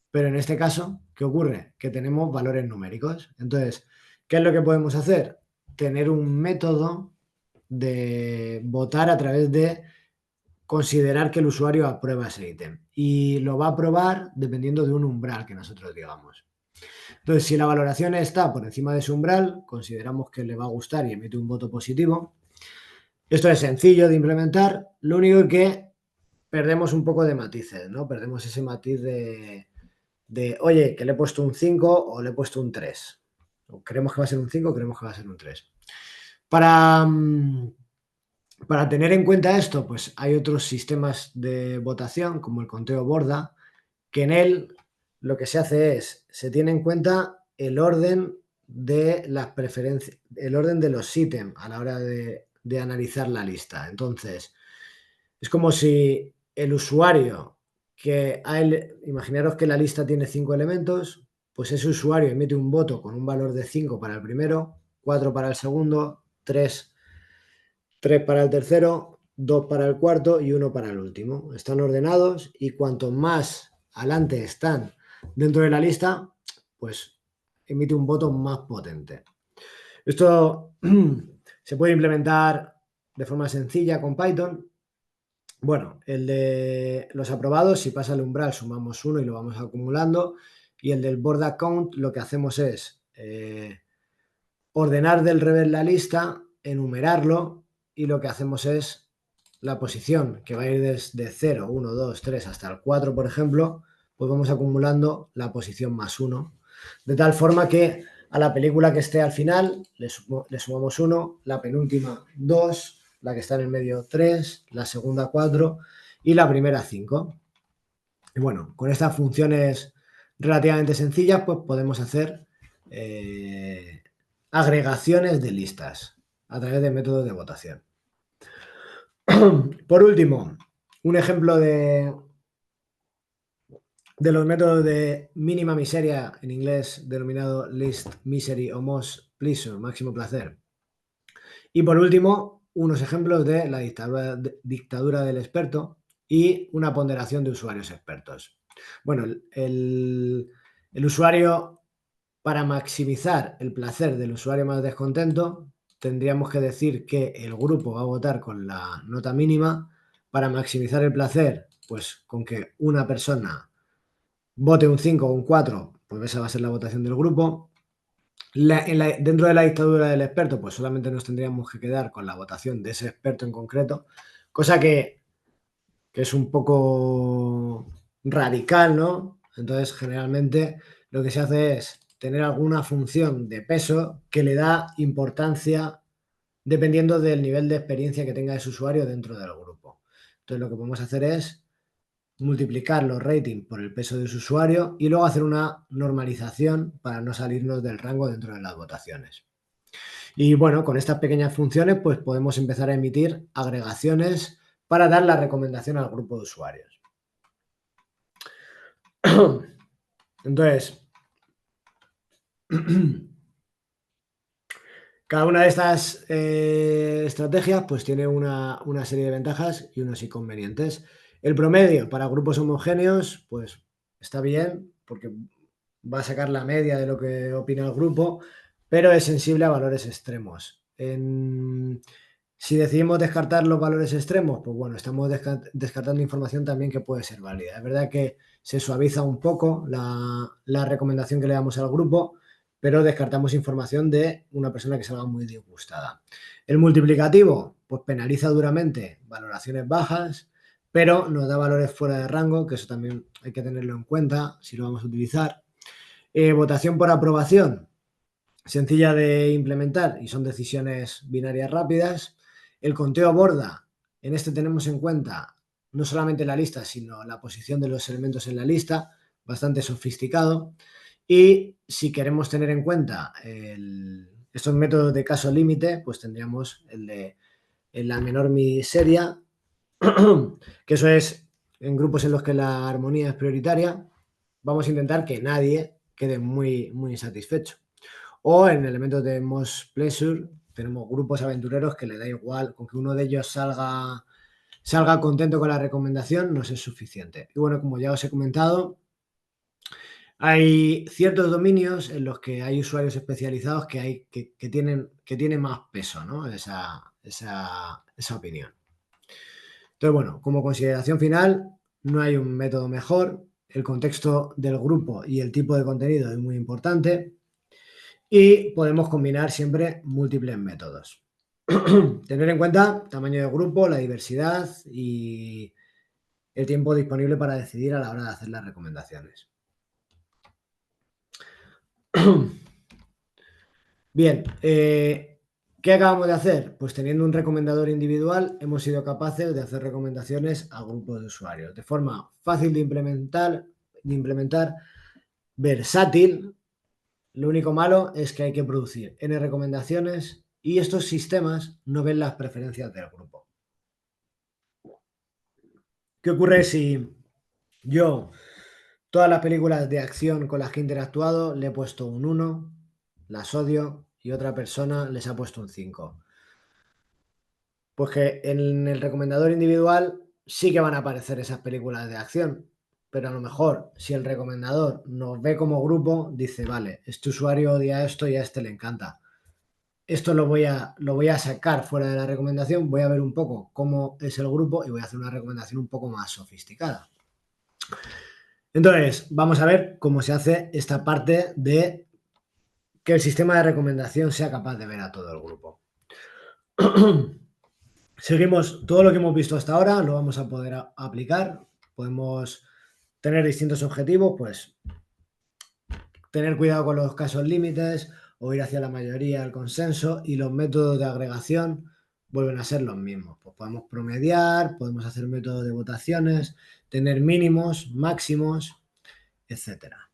pero en este caso, ¿qué ocurre? Que tenemos valores numéricos. Entonces, ¿qué es lo que podemos hacer? Tener un método de votar a través de considerar que el usuario aprueba ese ítem, y lo va a aprobar dependiendo de un umbral que nosotros digamos. Entonces, si la valoración está por encima de ese umbral, consideramos que le va a gustar y emite un voto positivo. Esto es sencillo de implementar, lo único que perdemos un poco de matices, ¿no? Perdemos ese matiz de oye, que le he puesto un 5 o le he puesto un 3. O creemos que va a ser un 5 o creemos que va a ser un 3. Para tener en cuenta esto, pues hay otros sistemas de votación, como el conteo Borda, que en él lo que se hace es, se tiene en cuenta el orden de las preferencias, el orden de los ítems a la hora de analizar la lista. Entonces, es como si el usuario imaginaros que la lista tiene 5 elementos, pues ese usuario emite un voto con un valor de 5 para el primero, 4 para el segundo, 3 para el tercero, 2 para el cuarto y 1 para el último. Están ordenados y cuanto más adelante están dentro de la lista, pues emite un voto más potente. Esto se puede implementar de forma sencilla con Python. Bueno, el de los aprobados, si pasa el umbral, sumamos 1 y lo vamos acumulando. Y el del board count, lo que hacemos es ordenar del revés la lista, enumerarlo, y lo que hacemos es la posición que va a ir desde 0, 1, 2, 3 hasta el 4, por ejemplo, pues vamos acumulando la posición más 1. De tal forma que a la película que esté al final le sumamos 1, la penúltima 2, la que está en el medio 3, la segunda 4 y la primera 5. Y bueno, con estas funciones relativamente sencillas, pues podemos hacer agregaciones de listas a través de métodos de votación. Por último, un ejemplo de los métodos de mínima miseria, en inglés denominado least misery o most pleasure, máximo placer. Y por último, unos ejemplos de la dictadura del experto y una ponderación de usuarios expertos. Bueno, el usuario, para maximizar el placer del usuario más descontento, tendríamos que decir que el grupo va a votar con la nota mínima. Para maximizar el placer, pues con que una persona vote un 5 o un 4, pues esa va a ser la votación del grupo. Dentro de la dictadura del experto, pues solamente nos tendríamos que quedar con la votación de ese experto en concreto, cosa que es un poco radical, ¿no? Entonces, generalmente lo que se hace es tener alguna función de peso que le da importancia dependiendo del nivel de experiencia que tenga ese usuario dentro del grupo. Entonces, lo que podemos hacer es multiplicar los ratings por el peso de su usuario y luego hacer una normalización para no salirnos del rango dentro de las votaciones. Y bueno, con estas pequeñas funciones pues podemos empezar a emitir agregaciones para dar la recomendación al grupo de usuarios. Entonces, cada una de estas estrategias pues tiene una serie de ventajas y unos inconvenientes. El promedio para grupos homogéneos pues está bien porque va a sacar la media de lo que opina el grupo, pero es sensible a valores extremos. Si decidimos descartar los valores extremos, pues bueno, estamos descartando información también que puede ser válida. Es verdad que se suaviza un poco la recomendación que le damos al grupo, pero descartamos información de una persona que salga muy disgustada. El multiplicativo, pues penaliza duramente valoraciones bajas, pero nos da valores fuera de rango, que eso también hay que tenerlo en cuenta si lo vamos a utilizar. Votación por aprobación, sencilla de implementar y son decisiones binarias rápidas. El conteo borda, en este tenemos en cuenta no solamente la lista, sino la posición de los elementos en la lista, bastante sofisticado. Y si queremos tener en cuenta estos métodos de caso límite, pues tendríamos el de la menor miseria, que eso es en grupos en los que la armonía es prioritaria. Vamos a intentar que nadie quede muy, muy insatisfecho. O en elementos de most pleasure tenemos grupos aventureros que le da igual, con que uno de ellos salga contento con la recomendación, nos es suficiente. Y bueno, como ya os he comentado, hay ciertos dominios en los que hay usuarios especializados que tienen más peso, ¿no? Esa opinión. Entonces, bueno, como consideración final, no hay un método mejor. El contexto del grupo y el tipo de contenido es muy importante. Y podemos combinar siempre múltiples métodos. Tener en cuenta tamaño de grupo, la diversidad y el tiempo disponible para decidir a la hora de hacer las recomendaciones. Bien, ¿qué acabamos de hacer? Pues teniendo un recomendador individual hemos sido capaces de hacer recomendaciones a grupos de usuarios de forma fácil de implementar, versátil Lo único malo es que hay que producir N recomendaciones y estos sistemas no ven las preferencias del grupo. ¿Qué ocurre si yo, todas las películas de acción con las que he interactuado, le he puesto un 1, las odio, y otra persona les ha puesto un 5? Pues que en el recomendador individual sí que van a aparecer esas películas de acción, pero a lo mejor si el recomendador nos ve como grupo, dice, vale, este usuario odia esto y a este le encanta. Esto lo voy a sacar fuera de la recomendación, voy a ver un poco cómo es el grupo y voy a hacer una recomendación un poco más sofisticada. Entonces, vamos a ver cómo se hace esta parte de que el sistema de recomendación sea capaz de ver a todo el grupo. Seguimos todo lo que hemos visto hasta ahora, lo vamos a poder aplicar. Podemos tener distintos objetivos, pues tener cuidado con los casos límites o ir hacia la mayoría, el consenso, y los métodos de agregación vuelven a ser los mismos. Pues podemos promediar, podemos hacer métodos de votaciones, tener mínimos, máximos, etcétera.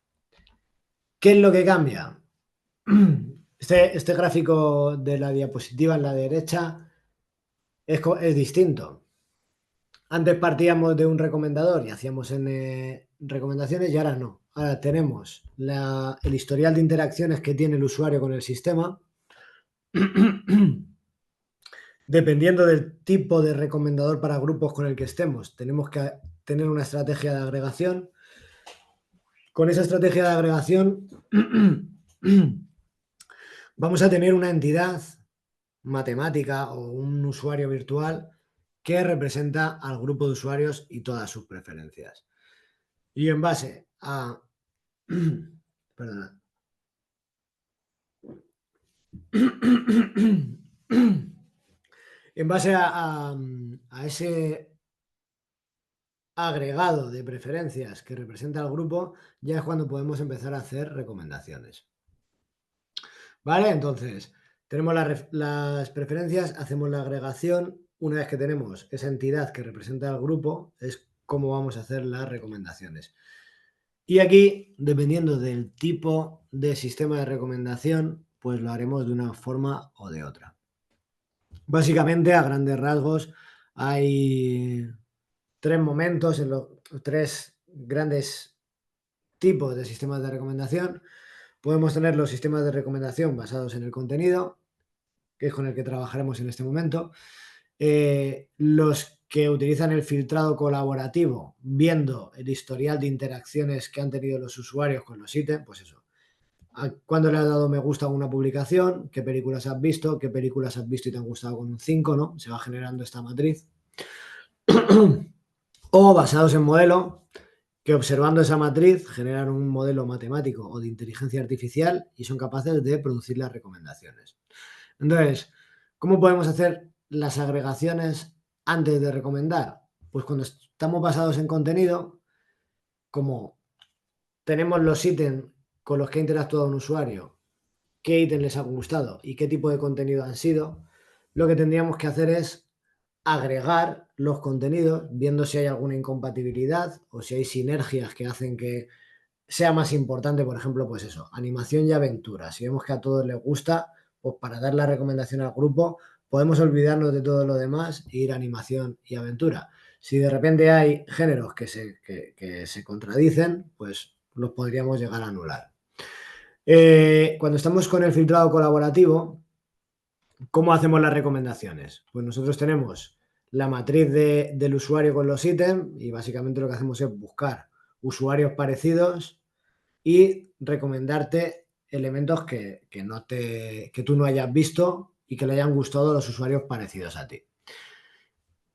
¿Qué es lo que cambia? Este gráfico de la diapositiva en la derecha es distinto. Antes partíamos de un recomendador y hacíamos N recomendaciones y ahora no. Ahora tenemos el historial de interacciones que tiene el usuario con el sistema. Dependiendo del tipo de recomendador para grupos con el que estemos, tenemos que tener una estrategia de agregación. Con esa estrategia de agregación vamos a tener una entidad matemática o un usuario virtual que representa al grupo de usuarios y todas sus preferencias. Y en base a... Perdona. En base a ese agregado de preferencias que representa al grupo, ya es cuando podemos empezar a hacer recomendaciones. ¿Vale? Entonces, tenemos las preferencias, hacemos la agregación. Una vez que tenemos esa entidad que representa al grupo, es cómo vamos a hacer las recomendaciones. Y aquí, dependiendo del tipo de sistema de recomendación, pues lo haremos de una forma o de otra. Básicamente, a grandes rasgos, hay tres momentos, tres grandes tipos de sistemas de recomendación. Podemos tener los sistemas de recomendación basados en el contenido, que es con el que trabajaremos en este momento. Los que utilizan el filtrado colaborativo, viendo el historial de interacciones que han tenido los usuarios con los ítems, pues eso. ¿Cuándo le has dado me gusta a una publicación? ¿Qué películas has visto? ¿Qué películas has visto y te han gustado con un 5? ¿No? Se va generando esta matriz. O basados en modelo, que observando esa matriz generan un modelo matemático o de inteligencia artificial y son capaces de producir las recomendaciones. Entonces, ¿cómo podemos hacer las agregaciones antes de recomendar? Pues cuando estamos basados en contenido, como tenemos los ítems con los que ha interactuado un usuario, qué ítems les ha gustado y qué tipo de contenido han sido, lo que tendríamos que hacer es agregar los contenidos, viendo si hay alguna incompatibilidad o si hay sinergias que hacen que sea más importante, por ejemplo, pues eso, animación y aventura. Si vemos que a todos les gusta, pues para dar la recomendación al grupo, podemos olvidarnos de todo lo demás e ir a animación y aventura. Si de repente hay géneros que se contradicen, pues los podríamos llegar a anular. Cuando estamos con el filtrado colaborativo, ¿cómo hacemos las recomendaciones? Pues nosotros tenemos la matriz del usuario con los ítems y básicamente lo que hacemos es buscar usuarios parecidos y recomendarte elementos que tú no hayas visto y que le hayan gustado a los usuarios parecidos a ti.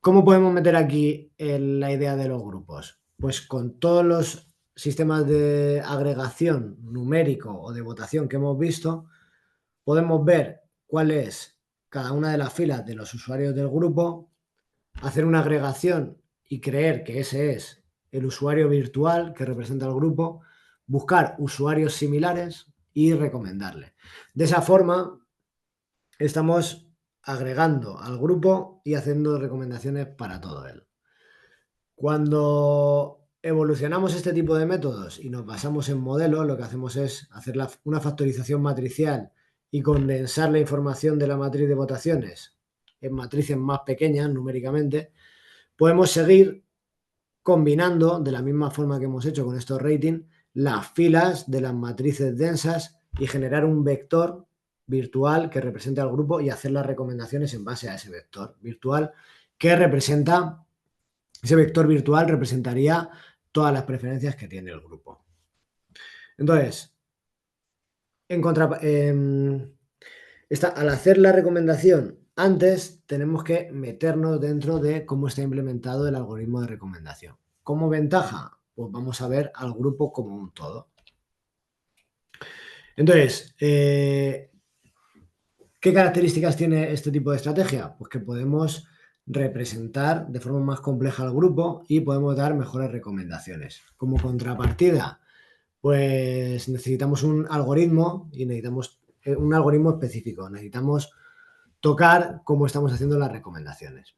¿Cómo podemos meter aquí la idea de los grupos? Pues con todos los sistemas de agregación numérico o de votación que hemos visto, podemos ver cuál es cada una de las filas de los usuarios del grupo, hacer una agregación y creer que ese es el usuario virtual que representa al grupo, buscar usuarios similares y recomendarle. De esa forma, estamos agregando al grupo y haciendo recomendaciones para todo él. Cuando evolucionamos este tipo de métodos y nos basamos en modelos, lo que hacemos es hacer una factorización matricial y condensar la información de la matriz de votaciones en matrices más pequeñas numéricamente, podemos seguir combinando, de la misma forma que hemos hecho con estos ratings, las filas de las matrices densas y generar un vector virtual que represente al grupo y hacer las recomendaciones en base a ese vector virtual que representa, ese vector virtual representaría todas las preferencias que tiene el grupo. Entonces, al hacer la recomendación antes, tenemos que meternos dentro de cómo está implementado el algoritmo de recomendación. Como ventaja, pues vamos a ver al grupo como un todo. Entonces, ¿qué características tiene este tipo de estrategia? Pues que podemos representar de forma más compleja al grupo y podemos dar mejores recomendaciones. Como contrapartida, pues necesitamos un algoritmo y necesitamos un algoritmo específico. Necesitamos tocar cómo estamos haciendo las recomendaciones.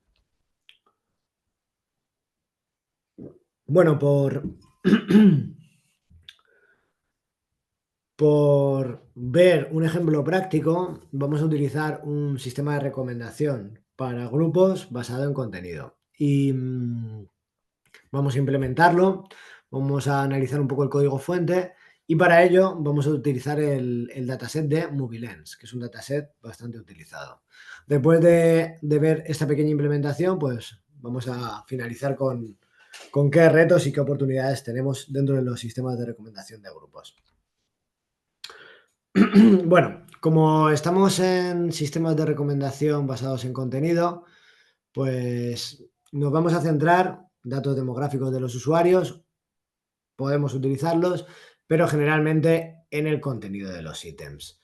Bueno, por ver un ejemplo práctico, vamos a utilizar un sistema de recomendación para grupos basado en contenido. Y vamos a implementarlo, vamos a analizar un poco el código fuente y para ello vamos a utilizar el dataset de MovieLens, que es un dataset bastante utilizado. Después de ver esta pequeña implementación, pues vamos a finalizar con qué retos y qué oportunidades tenemos dentro de los sistemas de recomendación de grupos. Bueno, como estamos en sistemas de recomendación basados en contenido, pues nos vamos a centrar en datos demográficos de los usuarios, podemos utilizarlos, pero generalmente en el contenido de los ítems.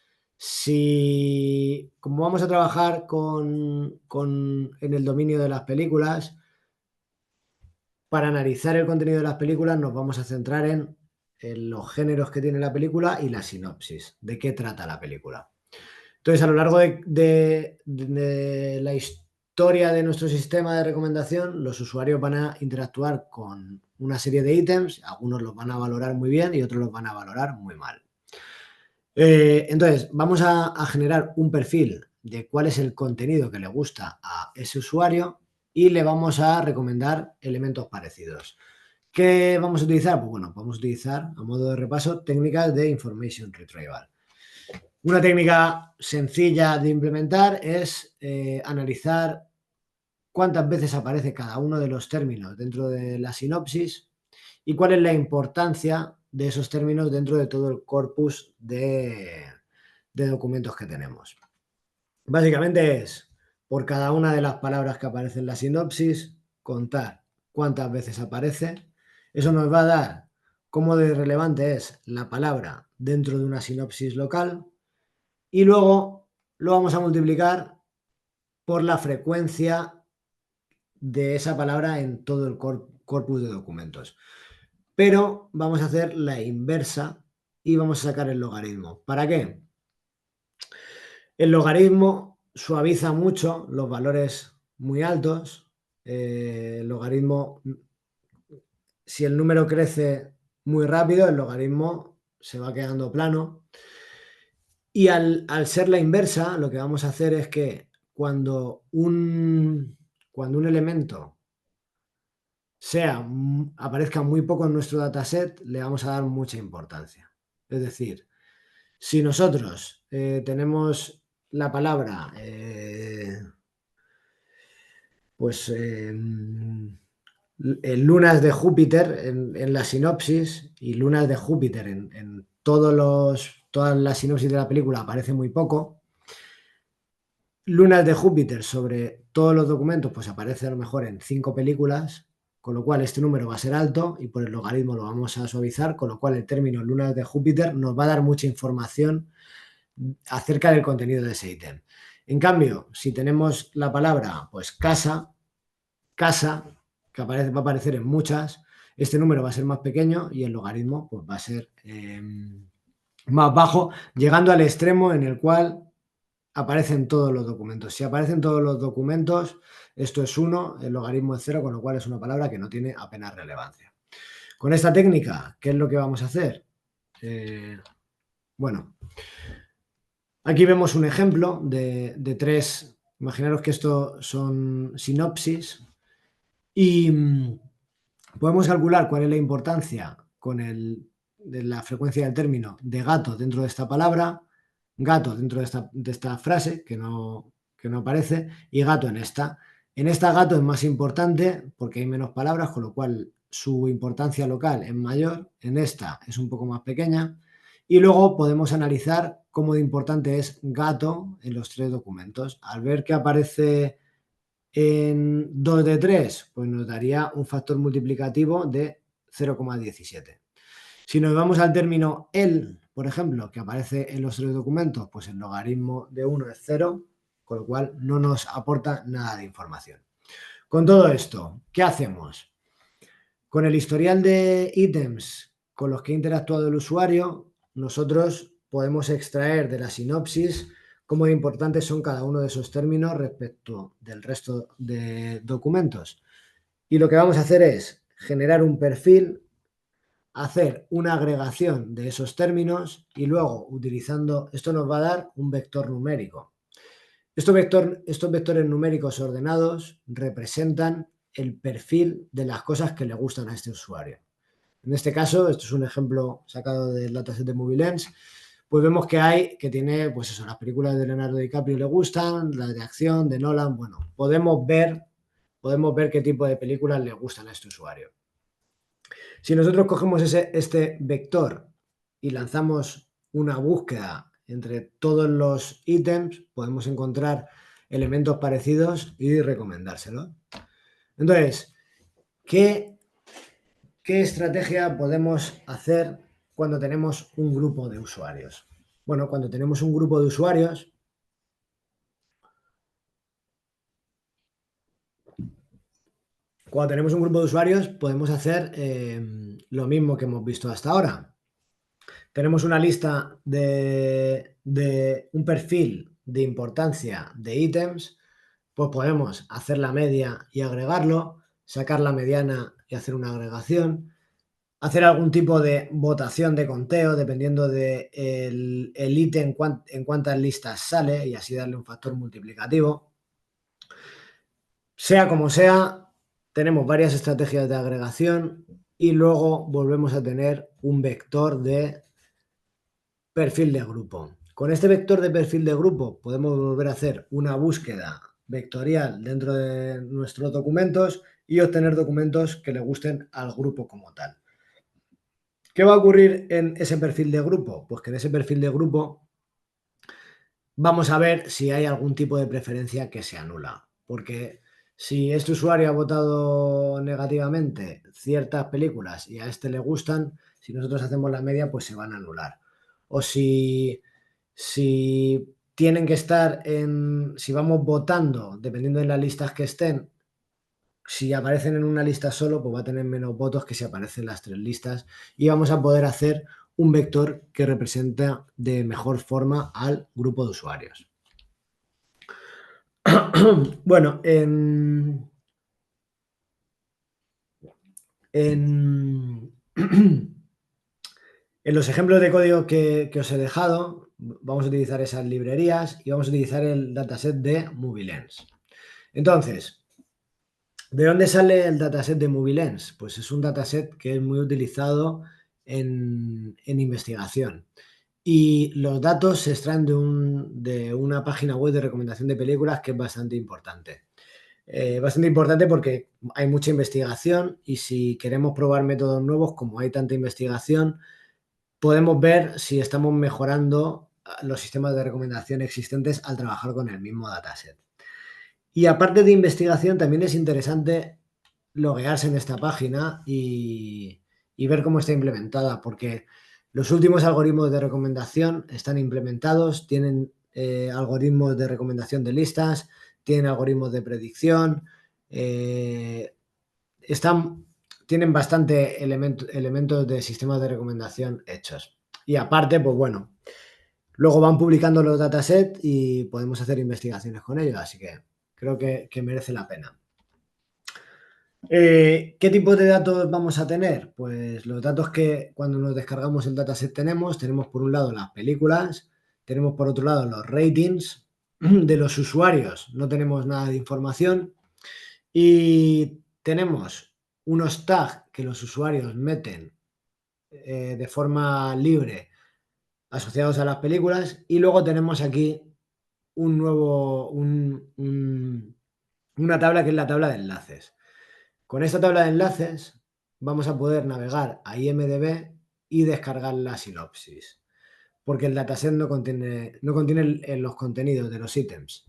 Como vamos a trabajar en el dominio de las películas, para analizar el contenido de las películas nos vamos a centrar en los géneros que tiene la película y la sinopsis, de qué trata la película. Entonces, a lo largo de la historia de nuestro sistema de recomendación, los usuarios van a interactuar con una serie de ítems, algunos los van a valorar muy bien y otros los van a valorar muy mal. Entonces, vamos a generar un perfil de cuál es el contenido que le gusta a ese usuario y le vamos a recomendar elementos parecidos. ¿Qué vamos a utilizar? Pues bueno, vamos a utilizar, a modo de repaso, técnicas de Information Retrieval. Una técnica sencilla de implementar es analizar cuántas veces aparece cada uno de los términos dentro de la sinopsis y cuál es la importancia de esos términos dentro de todo el corpus de documentos que tenemos. Básicamente es, por cada una de las palabras que aparecen en la sinopsis, contar cuántas veces aparece. Eso nos va a dar cómo de relevante es la palabra dentro de una sinopsis local y luego lo vamos a multiplicar por la frecuencia de esa palabra en todo el corpus de documentos. Pero vamos a hacer la inversa y vamos a sacar el logaritmo. ¿Para qué? El logaritmo suaviza mucho los valores muy altos. El logaritmo, si el número crece muy rápido, el logaritmo se va quedando plano. Y al ser la inversa, lo que vamos a hacer es que cuando un elemento aparezca muy poco en nuestro dataset, le vamos a dar mucha importancia. Es decir, si nosotros tenemos la palabra lunas de Júpiter en la sinopsis y lunas de Júpiter en todas las sinopsis de la película aparece muy poco. Lunas de Júpiter sobre todos los documentos pues aparece a lo mejor en 5 películas, con lo cual este número va a ser alto y por el logaritmo lo vamos a suavizar, con lo cual el término lunas de Júpiter nos va a dar mucha información acerca del contenido de ese ítem. En cambio, si tenemos la palabra pues casa, que va a aparecer en muchas, este número va a ser más pequeño y el logaritmo pues, va a ser más bajo, llegando al extremo en el cual aparecen todos los documentos. Si aparecen todos los documentos, esto es 1, el logaritmo es 0, con lo cual es una palabra que no tiene apenas relevancia. Con esta técnica, ¿qué es lo que vamos a hacer? Bueno, aquí vemos un ejemplo de tres. Imaginaros que esto son sinopsis y podemos calcular cuál es la importancia de la frecuencia del término de gato dentro de esta palabra, gato dentro de esta frase que no aparece y gato en esta. En esta gato es más importante porque hay menos palabras, con lo cual su importancia local es mayor. En esta es un poco más pequeña. Y luego podemos analizar cómo de importante es gato en los tres documentos. Al ver que aparece en 2 de 3, pues nos daría un factor multiplicativo de 0,17. Si nos vamos al término el, por ejemplo, que aparece en los tres documentos, pues el logaritmo de 1 es 0, con lo cual no nos aporta nada de información. Con todo esto, ¿qué hacemos? Con el historial de ítems con los que ha interactuado el usuario, nosotros podemos extraer de la sinopsis cómo de importantes son cada uno de esos términos respecto del resto de documentos. Y lo que vamos a hacer es generar un perfil, hacer una agregación de esos términos y luego utilizando, esto nos va a dar un vector numérico. Estos vectores numéricos ordenados representan el perfil de las cosas que le gustan a este usuario. En este caso, esto es un ejemplo sacado del dataset de MovieLens, pues vemos que tiene, pues eso, las películas de Leonardo DiCaprio le gustan, las de acción, de Nolan, bueno, podemos ver qué tipo de películas le gustan a este usuario. Si nosotros cogemos este vector y lanzamos una búsqueda entre todos los ítems, podemos encontrar elementos parecidos y recomendárselos. Entonces, ¿qué estrategia podemos hacer cuando tenemos un grupo de usuarios? Bueno, cuando tenemos un grupo de usuarios, podemos hacer lo mismo que hemos visto hasta ahora. Tenemos una lista de un perfil de importancia de ítems, pues podemos hacer la media y agregarlo, sacar la mediana y hacer una agregación, hacer algún tipo de votación de conteo dependiendo del el ítem en cuántas listas sale y así darle un factor multiplicativo. Sea como sea, tenemos varias estrategias de agregación y luego volvemos a tener un vector de perfil de grupo. Con este vector de perfil de grupo podemos volver a hacer una búsqueda vectorial dentro de nuestros documentos y obtener documentos que le gusten al grupo como tal. ¿Qué va a ocurrir en ese perfil de grupo? Pues que en ese perfil de grupo vamos a ver si hay algún tipo de preferencia que se anula. Porque si este usuario ha votado negativamente ciertas películas y a este le gustan, si nosotros hacemos la media, pues se van a anular. O si tienen que estar si vamos votando, dependiendo de las listas que estén, si aparecen en una lista solo, pues va a tener menos votos que si aparecen las tres listas y vamos a poder hacer un vector que representa de mejor forma al grupo de usuarios. Bueno, en los ejemplos de código que os he dejado, vamos a utilizar esas librerías y vamos a utilizar el dataset de MovieLens. Entonces, ¿de dónde sale el dataset de MovieLens? Pues es un dataset que es muy utilizado en investigación. Y los datos se extraen de una página web de recomendación de películas que es bastante importante. Bastante importante porque hay mucha investigación y si queremos probar métodos nuevos, como hay tanta investigación, podemos ver si estamos mejorando los sistemas de recomendación existentes al trabajar con el mismo dataset. Y aparte de investigación, también es interesante loguearse en esta página y ver cómo está implementada, porque los últimos algoritmos de recomendación están implementados, tienen algoritmos de recomendación de listas, tienen algoritmos de predicción, tienen bastante elementos de sistemas de recomendación hechos. Y aparte, pues bueno, luego van publicando los datasets y podemos hacer investigaciones con ellos, así que creo que merece la pena. ¿Qué tipo de datos vamos a tener? Pues los datos que cuando nos descargamos el dataset tenemos por un lado las películas, tenemos por otro lado los ratings de los usuarios, no tenemos nada de información y tenemos unos tags que los usuarios meten de forma libre asociados a las películas y luego tenemos aquí una tabla que es la tabla de enlaces. Con esta tabla de enlaces vamos a poder navegar a IMDb y descargar la sinopsis, porque el dataset no contiene los contenidos de los ítems.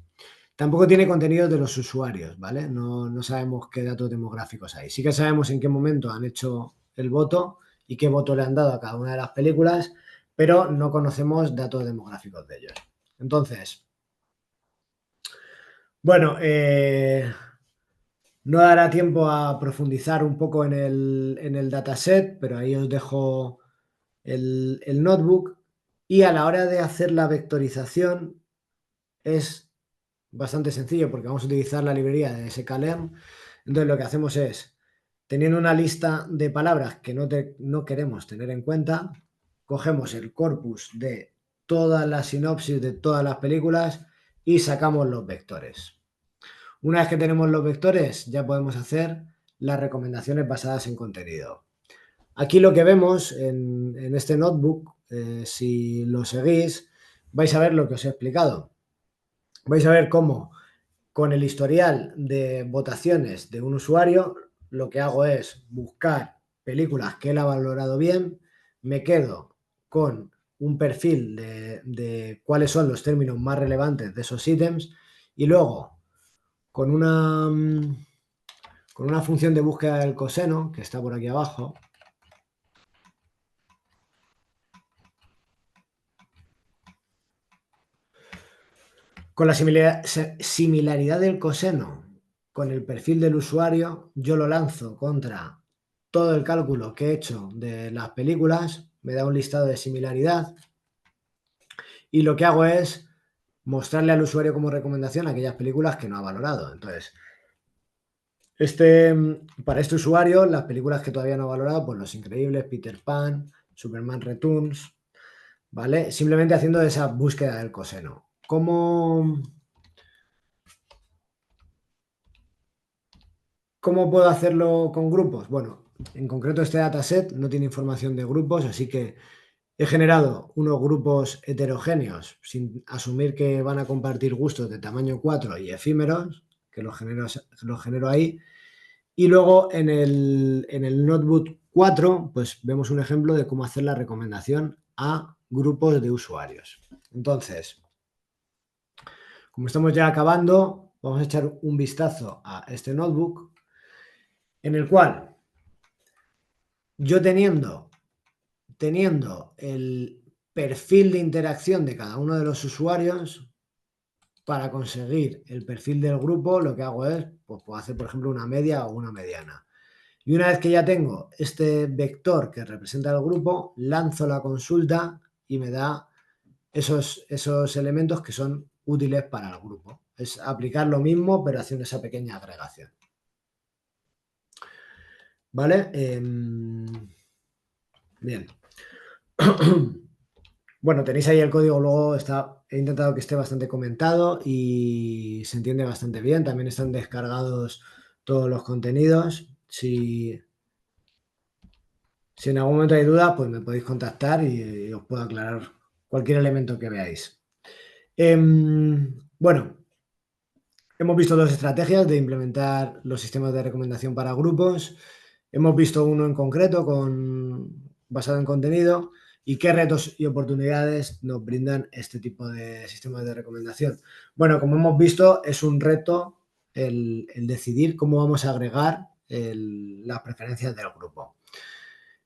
Tampoco tiene contenidos de los usuarios, ¿vale? No sabemos qué datos demográficos hay. Sí que sabemos en qué momento han hecho el voto y qué voto le han dado a cada una de las películas, pero no conocemos datos demográficos de ellos. Entonces, bueno, no dará tiempo a profundizar un poco en el dataset, pero ahí os dejo el notebook. Y a la hora de hacer la vectorización es bastante sencillo porque vamos a utilizar la librería de sklearn. Entonces lo que hacemos es, teniendo una lista de palabras que no queremos tener en cuenta, cogemos el corpus de todas las sinopsis de todas las películas y sacamos los vectores. Una vez que tenemos los vectores, ya podemos hacer las recomendaciones basadas en contenido. Aquí lo que vemos en este notebook, si lo seguís, vais a ver lo que os he explicado. Vais a ver cómo con el historial de votaciones de un usuario, lo que hago es buscar películas que él ha valorado bien, me quedo con un perfil de cuáles son los términos más relevantes de esos ítems y luego con una función de búsqueda del coseno, que está por aquí abajo, con la similaridad del coseno con el perfil del usuario, yo lo lanzo contra todo el cálculo que he hecho de las películas, me da un listado de similaridad y lo que hago es mostrarle al usuario como recomendación aquellas películas que no ha valorado. Entonces, para este usuario, las películas que todavía no ha valorado, pues Los Increíbles, Peter Pan, Superman Returns, ¿vale? Simplemente haciendo esa búsqueda del coseno. ¿Cómo puedo hacerlo con grupos? Bueno, en concreto este dataset no tiene información de grupos, así que he generado unos grupos heterogéneos sin asumir que van a compartir gustos de tamaño 4 y efímeros, que los genero ahí. Y luego en el Notebook 4, pues vemos un ejemplo de cómo hacer la recomendación a grupos de usuarios. Entonces, como estamos ya acabando, vamos a echar un vistazo a este notebook en el cual yo teniendo el perfil de interacción de cada uno de los usuarios, para conseguir el perfil del grupo, lo que hago es, pues puedo hacer, por ejemplo, una media o una mediana. Y una vez que ya tengo este vector que representa el grupo, lanzo la consulta y me da esos elementos que son útiles para el grupo. Es aplicar lo mismo, pero haciendo esa pequeña agregación. ¿Vale? Bien. Bueno, tenéis ahí el código, luego he intentado que esté bastante comentado y se entiende bastante bien. También están descargados todos los contenidos. Si en algún momento hay dudas, pues me podéis contactar y os puedo aclarar cualquier elemento que veáis. Bueno, hemos visto dos estrategias de implementar los sistemas de recomendación para grupos. Hemos visto uno en concreto basado en contenido y qué retos y oportunidades nos brindan este tipo de sistemas de recomendación. Bueno, como hemos visto, es un reto el decidir cómo vamos a agregar las preferencias del grupo.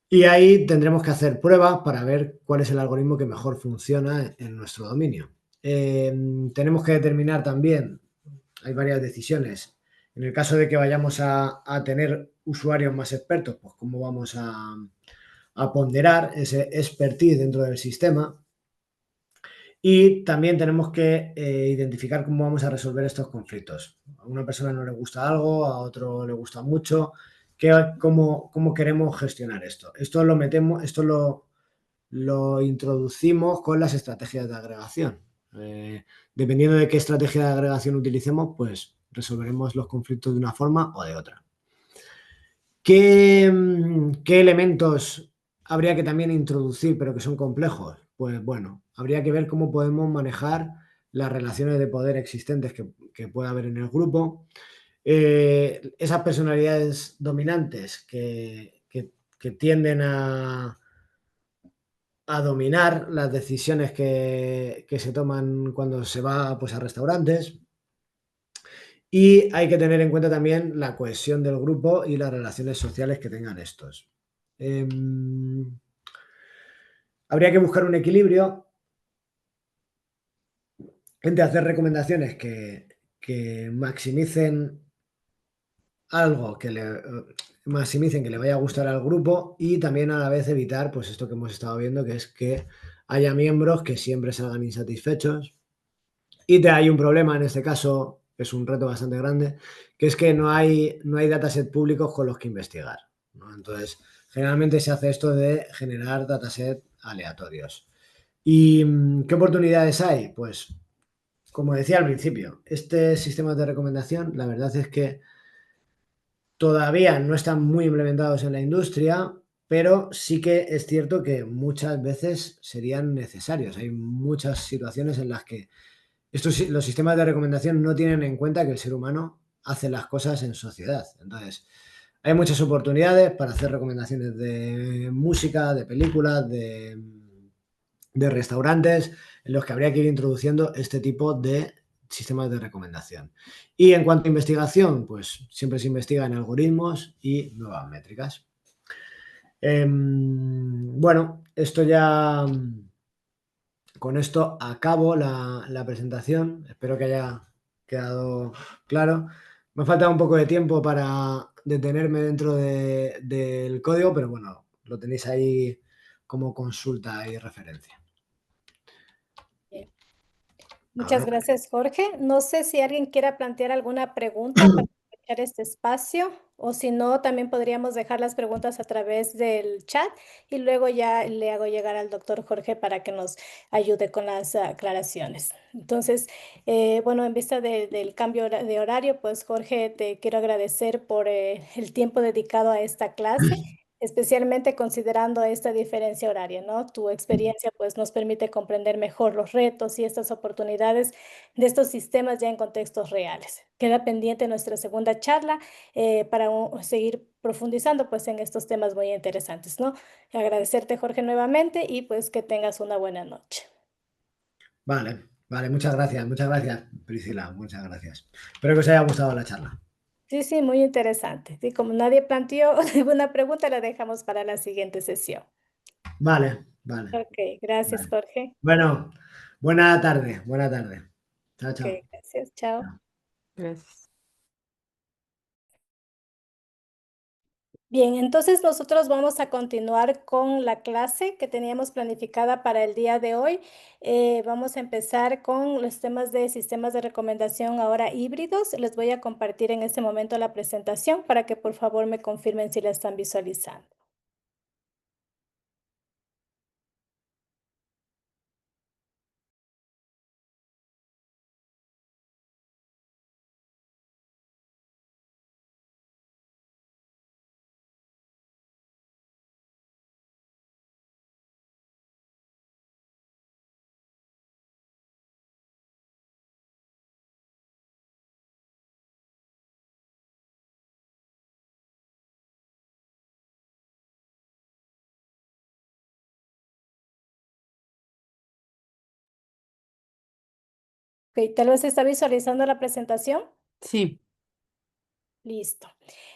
Y ahí tendremos que hacer pruebas para ver cuál es el algoritmo que mejor funciona en nuestro dominio. Tenemos que determinar también, hay varias decisiones. En el caso de que vayamos a tener usuarios más expertos, pues cómo vamos a ponderar ese expertise dentro del sistema. Y también tenemos que identificar cómo vamos a resolver estos conflictos. A una persona no le gusta algo, a otro le gusta mucho. ¿Cómo queremos gestionar esto? Esto lo introducimos con las estrategias de agregación. Dependiendo de qué estrategia de agregación utilicemos, pues resolveremos los conflictos de una forma o de otra. ¿Qué elementos habría que también introducir, pero que son complejos? Pues bueno, habría que ver cómo podemos manejar las relaciones de poder existentes que pueda haber en el grupo. Esas personalidades dominantes que tienden a dominar las decisiones que se toman cuando se va, pues, a restaurantes. Y hay que tener en cuenta también la cohesión del grupo y las relaciones sociales que tengan estos. Em, Habría que buscar un equilibrio entre hacer recomendaciones que algo maximicen que le vaya a gustar al grupo, y también a la vez evitar, pues, esto que hemos estado viendo, que es que haya miembros que siempre salgan insatisfechos. Y hay un problema en este caso, que es un reto bastante grande, que es que no hay dataset públicos con los que investigar, ¿no? Entonces, generalmente se hace esto de generar dataset aleatorios. ¿Y qué oportunidades hay? Pues, como decía al principio, este sistema de recomendación, la verdad es que todavía no están muy implementados en la industria, pero sí que es cierto que muchas veces serían necesarios. Hay muchas situaciones en las que los sistemas de recomendación no tienen en cuenta que el ser humano hace las cosas en sociedad. Entonces, hay muchas oportunidades para hacer recomendaciones de música, de películas, de restaurantes, en los que habría que ir introduciendo este tipo de sistemas de recomendación. Y en cuanto a investigación, pues siempre se investiga en algoritmos y nuevas métricas. Bueno, con esto acabo la presentación. Espero que haya quedado claro. Me ha faltado un poco de tiempo para detenerme dentro del código, pero bueno, lo tenéis ahí como consulta y referencia. Bien. A Muchas ver. gracias, Jorge. No sé si alguien quiera plantear alguna pregunta para aprovechar este espacio, o si no, también podríamos dejar las preguntas a través del chat y luego ya le hago llegar al doctor Jorge para que nos ayude con las aclaraciones. Entonces, bueno, en vista del cambio de horario, pues Jorge, te quiero agradecer por el tiempo dedicado a esta clase, especialmente considerando esta diferencia horaria, ¿no? Tu experiencia pues nos permite comprender mejor los retos y estas oportunidades de estos sistemas ya en contextos reales. Queda pendiente nuestra segunda charla para seguir profundizando pues en estos temas muy interesantes, ¿no? Agradecerte, Jorge, nuevamente, y pues que tengas una buena noche. Vale, vale, muchas gracias, Priscila, muchas gracias. Espero que os haya gustado la charla. Sí, sí, muy interesante. Sí, como nadie planteó ninguna pregunta, la dejamos para la siguiente sesión. Vale, vale, Ok, gracias, vale. Jorge. Bueno, buena tarde, buena tarde. Chao, Ok, chao. gracias, chao. Chao. Gracias. Bien, entonces nosotros vamos a continuar con la clase que teníamos planificada para el día de hoy. Vamos a empezar con los temas de sistemas de recomendación ahora híbridos. Les voy a compartir en este momento la presentación para que por favor me confirmen si la están visualizando. Ok, tal vez está visualizando la presentación. Sí, Listo.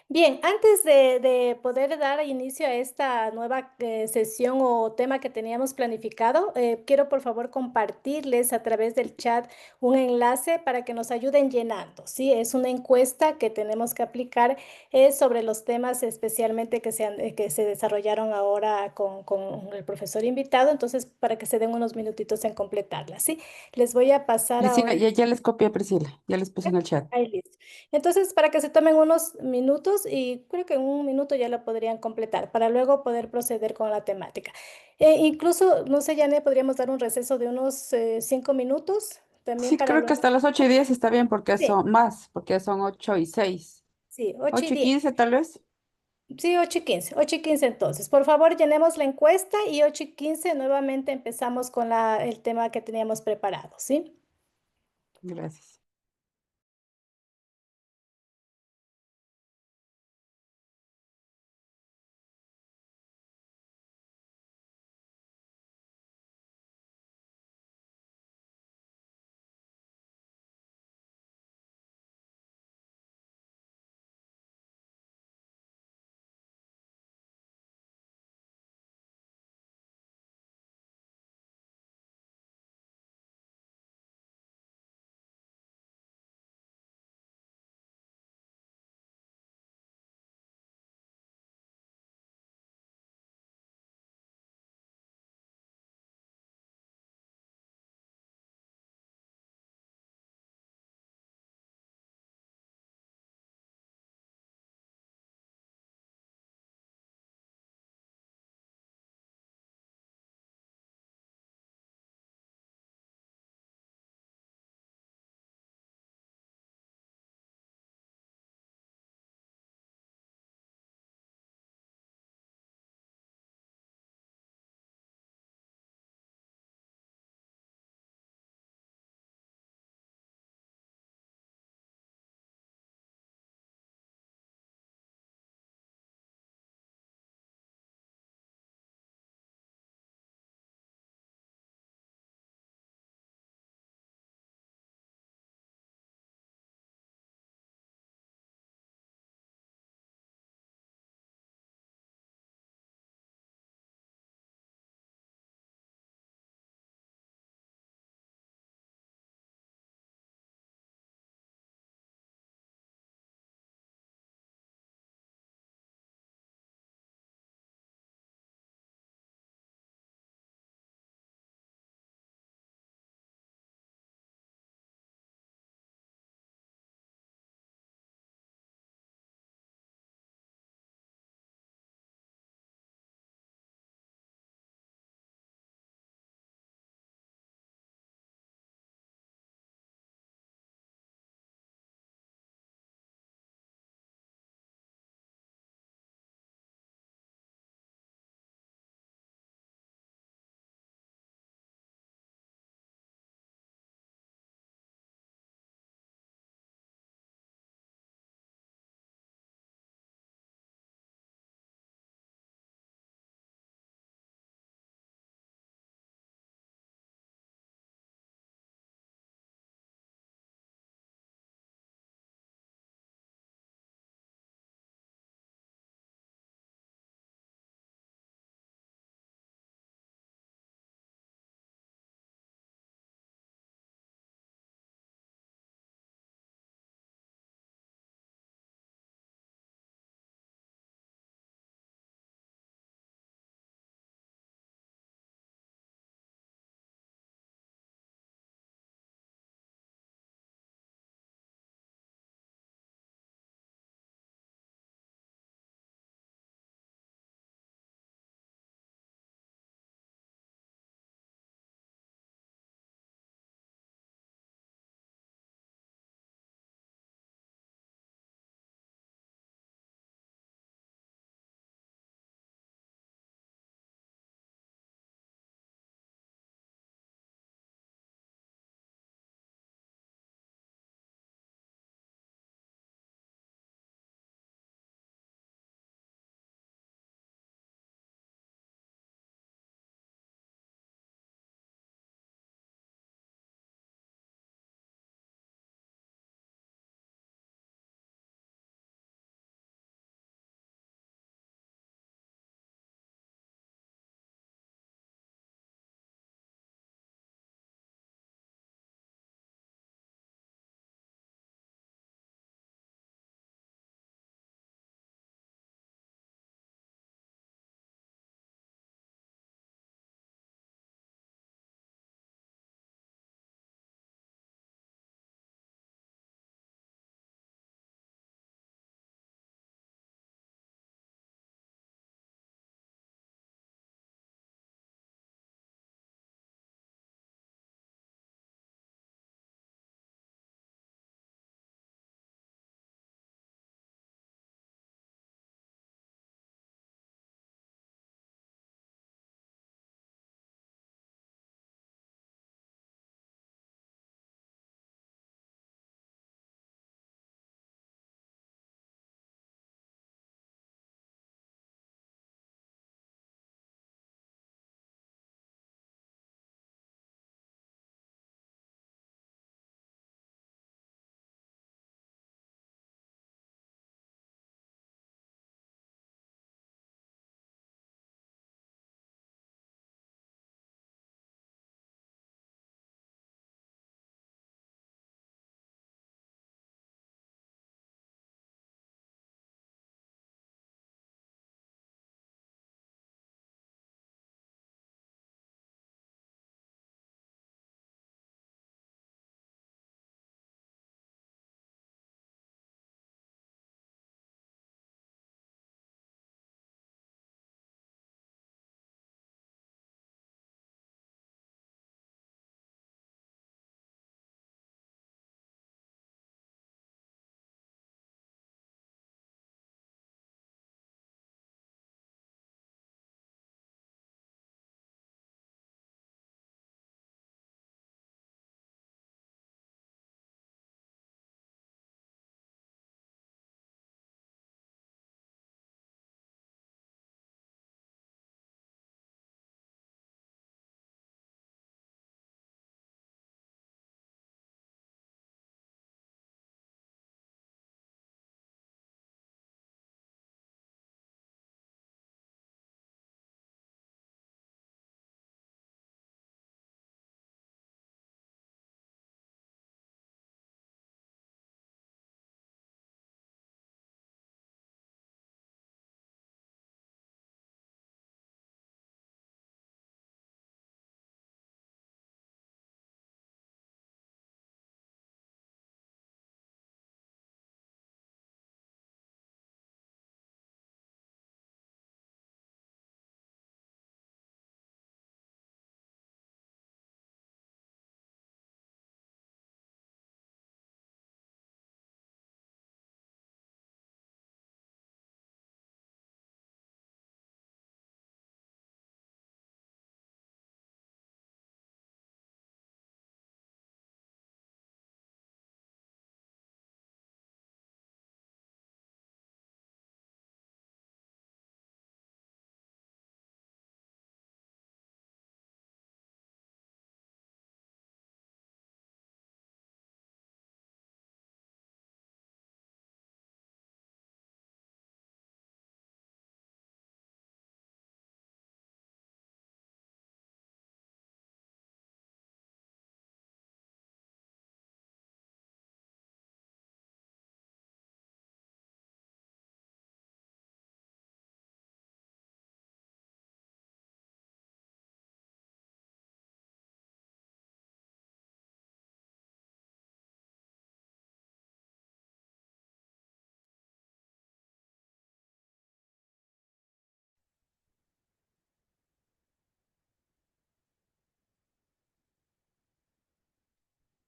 Bien, antes de poder dar inicio a esta nueva sesión o tema que teníamos planificado, quiero por favor compartirles a través del chat un enlace para que nos ayuden llenando, ¿sí? Es una encuesta que tenemos que aplicar sobre los temas especialmente que se desarrollaron ahora con el profesor invitado, entonces para que se den unos minutitos en completarla, ¿sí? Les voy a pasar Cristina, ahora. ya les copié a Priscila, ya les puse en el chat. Ahí listo. Entonces, para que se tomen unos minutos y creo que en un minuto ya lo podrían completar para luego poder proceder con la temática. Incluso, no sé, Janet, podríamos dar un receso de unos 5 minutos también Sí, para creo que luego. hasta las 8:10 está bien porque Sí, son más, porque son 8:06. sí, 8 y 8 y 10. 15 tal vez. Sí, 8:15. 8:15 entonces. Por favor, llenemos la encuesta y 8:15 nuevamente empezamos con el tema que teníamos preparado, ¿sí? Gracias.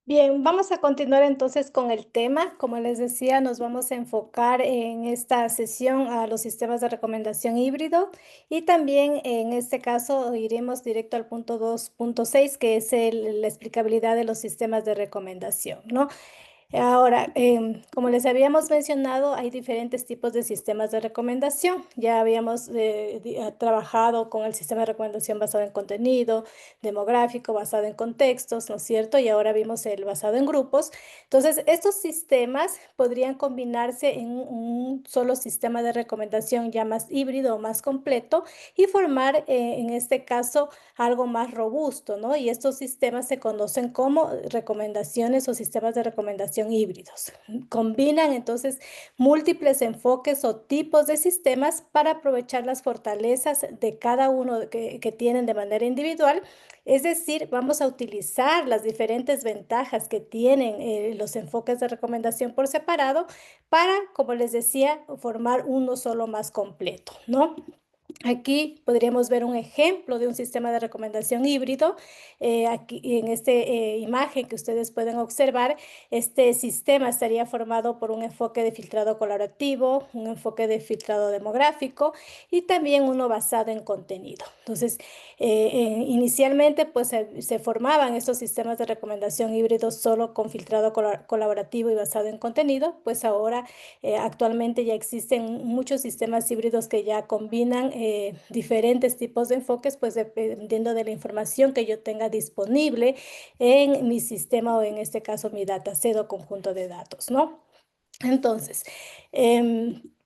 Bien, vamos a continuar entonces con el tema. Como les decía, nos vamos a enfocar en esta sesión a los sistemas de recomendación híbrido y también en este caso iremos directo al punto 2.6, que es la explicabilidad de los sistemas de recomendación, ¿no? Ahora, como les habíamos mencionado, hay diferentes tipos de sistemas de recomendación. Ya habíamos trabajado con el sistema de recomendación basado en contenido, demográfico, basado en contextos, ¿no es cierto? Y ahora vimos el basado en grupos. Entonces, estos sistemas podrían combinarse en un solo sistema de recomendación ya más híbrido o más completo y formar, en este caso, algo más robusto, ¿no? Y estos sistemas se conocen como recomendaciones o sistemas de recomendación híbridos. Combinan entonces múltiples enfoques o tipos de sistemas para aprovechar las fortalezas de cada uno que tienen de manera individual. Es decir, vamos a utilizar las diferentes ventajas que tienen los enfoques de recomendación por separado para, como les decía, formar uno solo más completo, ¿no? Aquí podríamos ver un ejemplo de un sistema de recomendación híbrido. Aquí en esta imagen que ustedes pueden observar, este sistema estaría formado por un enfoque de filtrado colaborativo, un enfoque de filtrado demográfico y también uno basado en contenido. Entonces, inicialmente pues se formaban estos sistemas de recomendación híbridos solo con filtrado colaborativo y basado en contenido, pues ahora actualmente ya existen muchos sistemas híbridos que ya combinan diferentes tipos de enfoques, pues dependiendo de la información que yo tenga disponible en mi sistema o en este caso mi dataset o conjunto de datos, ¿no? Entonces,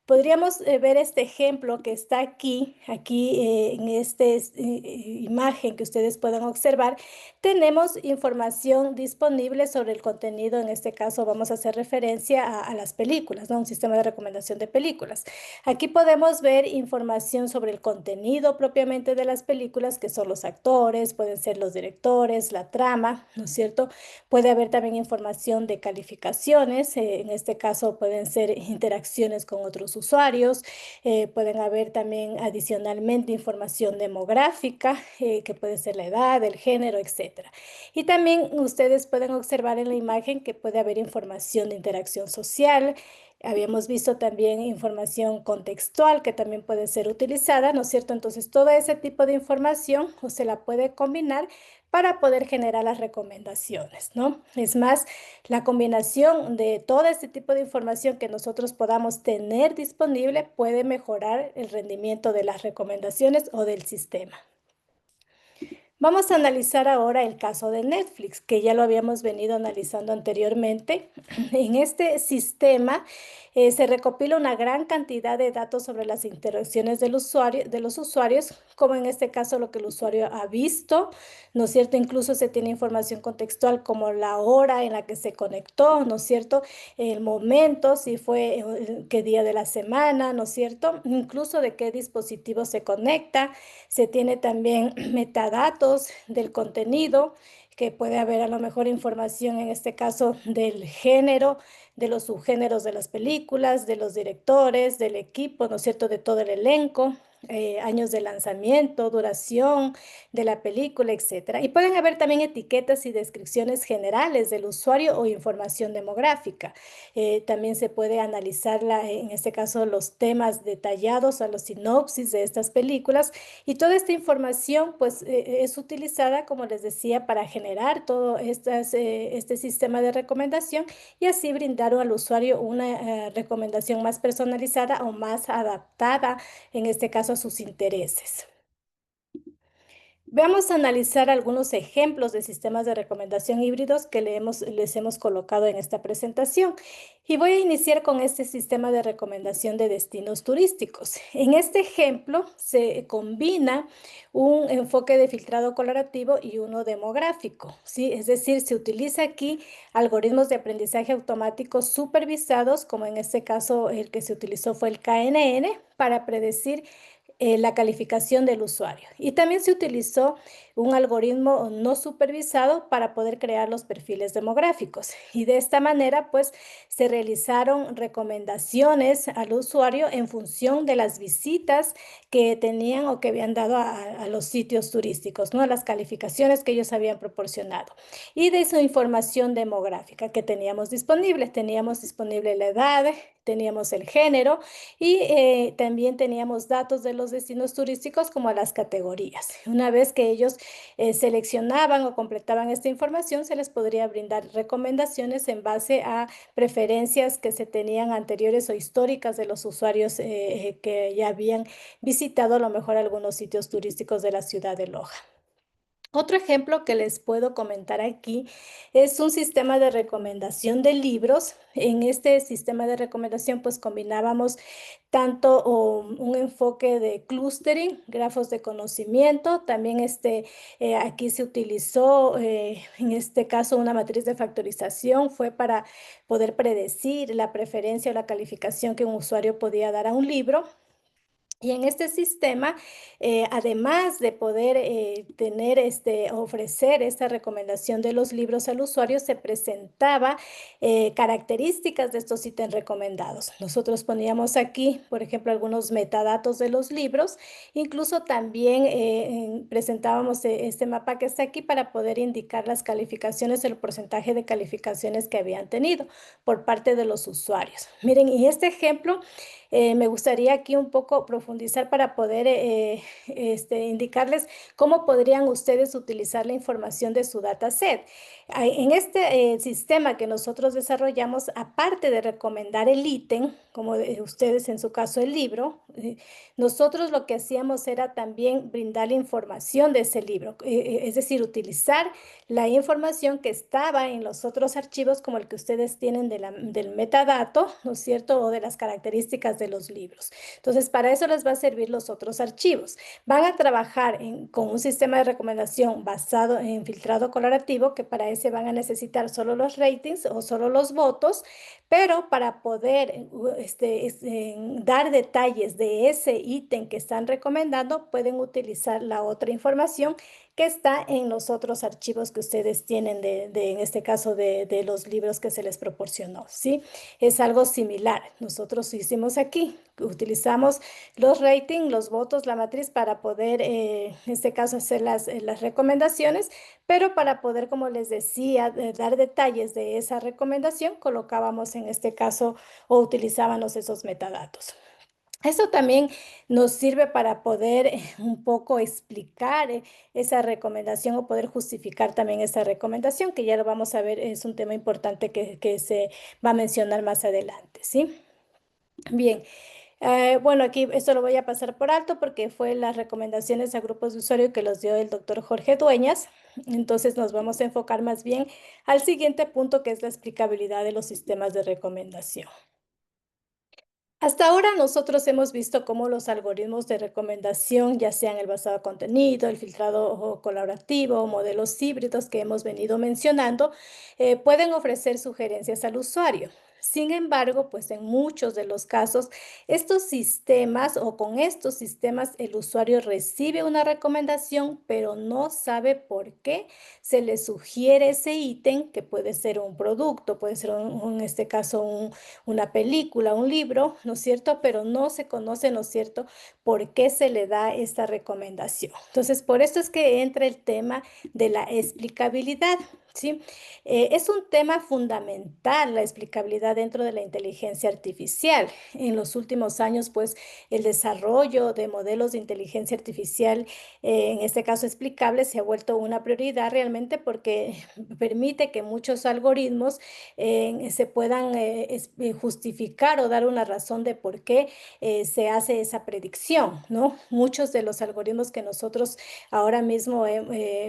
podríamos ver este ejemplo que está aquí en esta imagen que ustedes pueden observar. Tenemos información disponible sobre el contenido. En este caso vamos a hacer referencia a las películas, ¿no? Un sistema de recomendación de películas. Aquí podemos ver información sobre el contenido propiamente de las películas, que son los actores, pueden ser los directores, la trama, ¿no es cierto? Puede haber también información de calificaciones, en este caso pueden ser interacciones con otros usuarios, pueden haber también adicionalmente información demográfica, que puede ser la edad, el género, etcétera. Y también ustedes pueden observar en la imagen que puede haber información de interacción social. Habíamos visto también información contextual que también puede ser utilizada, ¿no es cierto? Entonces, todo ese tipo de información o se la puede combinar para poder generar las recomendaciones, ¿no? Es más, la combinación de todo este tipo de información que nosotros podamos tener disponible puede mejorar el rendimiento de las recomendaciones o del sistema. Vamos a analizar ahora el caso de Netflix, que ya lo habíamos venido analizando anteriormente. En este sistema se recopila una gran cantidad de datos sobre las interacciones del usuario, de los usuarios, como en este caso lo que el usuario ha visto, ¿no es cierto? Incluso se tiene información contextual como la hora en la que se conectó, ¿no es cierto? El momento, si fue qué día de la semana, ¿no es cierto? Incluso de qué dispositivo se conecta. Se tiene también metadatos del contenido, que puede haber a lo mejor información en este caso del género, de los subgéneros de las películas, de los directores, del equipo, ¿no es cierto?, de todo el elenco, años de lanzamiento, duración de la película, etcétera. Y pueden haber también etiquetas y descripciones generales del usuario o información demográfica. También se puede analizar, en este caso, los temas detallados a los sinopsis de estas películas y toda esta información pues es utilizada, como les decía, para generar todo este sistema de recomendación y así brindar al usuario una recomendación más personalizada o más adaptada, en este caso, a sus intereses. Vamos a analizar algunos ejemplos de sistemas de recomendación híbridos que les hemos colocado en esta presentación. Y voy a iniciar con este sistema de recomendación de destinos turísticos. En este ejemplo se combina un enfoque de filtrado colorativo y uno demográfico, ¿sí? Es decir, se utiliza aquí algoritmos de aprendizaje automático supervisados, como en este caso el que se utilizó fue el KNN, para predecir la calificación del usuario. Y también se utilizó un algoritmo no supervisado para poder crear los perfiles demográficos. Y de esta manera, pues, se realizaron recomendaciones al usuario en función de las visitas que tenían o que habían dado a los sitios turísticos, ¿no? Las calificaciones que ellos habían proporcionado. Y de su información demográfica que teníamos disponible. Teníamos disponible la edad, teníamos el género y también teníamos datos de los destinos turísticos como las categorías. Una vez que ellos seleccionaban o completaban esta información, se les podría brindar recomendaciones en base a preferencias que se tenían anteriores o históricas de los usuarios que ya habían visitado a lo mejor algunos sitios turísticos de la ciudad de Loja. Otro ejemplo que les puedo comentar aquí es un sistema de recomendación de libros. En este sistema de recomendación, pues combinábamos tanto un enfoque de clustering, grafos de conocimiento. También aquí se utilizó, en este caso, una matriz de factorización. Fue para poder predecir la preferencia o la calificación que un usuario podía dar a un libro. Y en este sistema, además de poder ofrecer esta recomendación de los libros al usuario, se presentaba características de estos ítems recomendados. Nosotros poníamos aquí, por ejemplo, algunos metadatos de los libros. Incluso también presentábamos este mapa que está aquí para poder indicar las calificaciones, el porcentaje de calificaciones que habían tenido por parte de los usuarios. Miren, y este ejemplo me gustaría aquí un poco profundizar para poder indicarles cómo podrían ustedes utilizar la información de su dataset. En este sistema que nosotros desarrollamos, aparte de recomendar el ítem, como ustedes en su caso el libro, nosotros lo que hacíamos era también brindar la información de ese libro, es decir, utilizar la información que estaba en los otros archivos como el que ustedes tienen del metadato, ¿no es cierto? O de las características de los libros. Entonces, para eso les va a servir los otros archivos. Van a trabajar con un sistema de recomendación basado en filtrado colorativo, que para ese van a necesitar solo los ratings o solo los votos, pero para poder dar detalles de ese ítem que están recomendando, pueden utilizar la otra información que está en los otros archivos que ustedes tienen en este caso, de los libros que se les proporcionó, ¿sí? Es algo similar. Nosotros hicimos aquí, utilizamos los ratings, los votos, la matriz para poder, en este caso, hacer las recomendaciones, pero para poder, como les decía, dar detalles de esa recomendación, colocábamos en este caso o utilizábamos esos metadatos. Esto también nos sirve para poder un poco explicar esa recomendación o poder justificar también esa recomendación, que ya lo vamos a ver, es un tema importante que se va a mencionar más adelante, ¿sí? Bien, bueno, aquí esto lo voy a pasar por alto porque fue las recomendaciones a grupos de usuario que los dio el doctor Jorge Dueñas. Entonces nos vamos a enfocar más bien al siguiente punto, que es la explicabilidad de los sistemas de recomendación. Hasta ahora nosotros hemos visto cómo los algoritmos de recomendación, ya sean el basado en contenido, el filtrado colaborativo, modelos híbridos que hemos venido mencionando, pueden ofrecer sugerencias al usuario. Sin embargo, pues en muchos de los casos, estos sistemas o con estos sistemas el usuario recibe una recomendación, pero no sabe por qué se le sugiere ese ítem, que puede ser un producto, puede ser en este caso una película, un libro, ¿no es cierto? Pero no se conoce, ¿no es cierto?, por qué se le da esta recomendación. Entonces, por esto es que entra el tema de la explicabilidad, ¿sí? Es un tema fundamental la explicabilidad dentro de la inteligencia artificial. En los últimos años, pues, el desarrollo de modelos de inteligencia artificial, en este caso explicable, se ha vuelto una prioridad realmente porque permite que muchos algoritmos se puedan justificar o dar una razón de por qué se hace esa predicción, ¿no? Muchos de los algoritmos que nosotros ahora mismo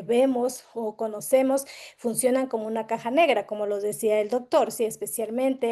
vemos o conocemos funcionan como una caja negra, como lo decía el doctor, sí, especialmente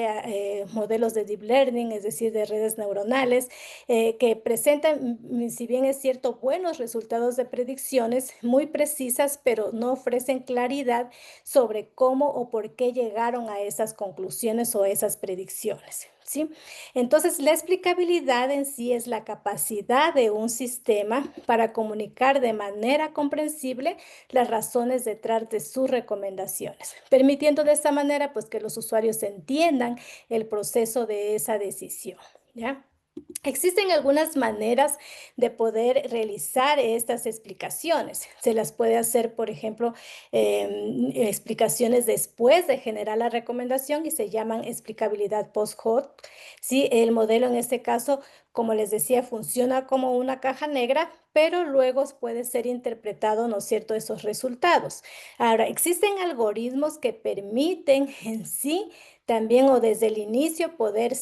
modelos de deep learning, es decir, de redes neuronales, que presentan, si bien es cierto, buenos resultados de predicciones muy precisas, pero no ofrecen claridad sobre cómo o por qué llegaron a esas conclusiones o esas predicciones. ¿sí? Entonces, la explicabilidad en sí es la capacidad de un sistema para comunicar de manera comprensible las razones detrás de sus recomendaciones, permitiendo de esta manera pues que los usuarios entiendan el proceso de esa decisión, ¿ya? Existen algunas maneras de poder realizar estas explicaciones. Se las puede hacer, por ejemplo, explicaciones después de generar la recomendación y se llaman explicabilidad post-hoc. Sí, el modelo en este caso, como les decía, funciona como una caja negra, pero luego puede ser interpretado, ¿no es cierto?, esos resultados. Ahora, existen algoritmos que permiten en sí también o desde el inicio poder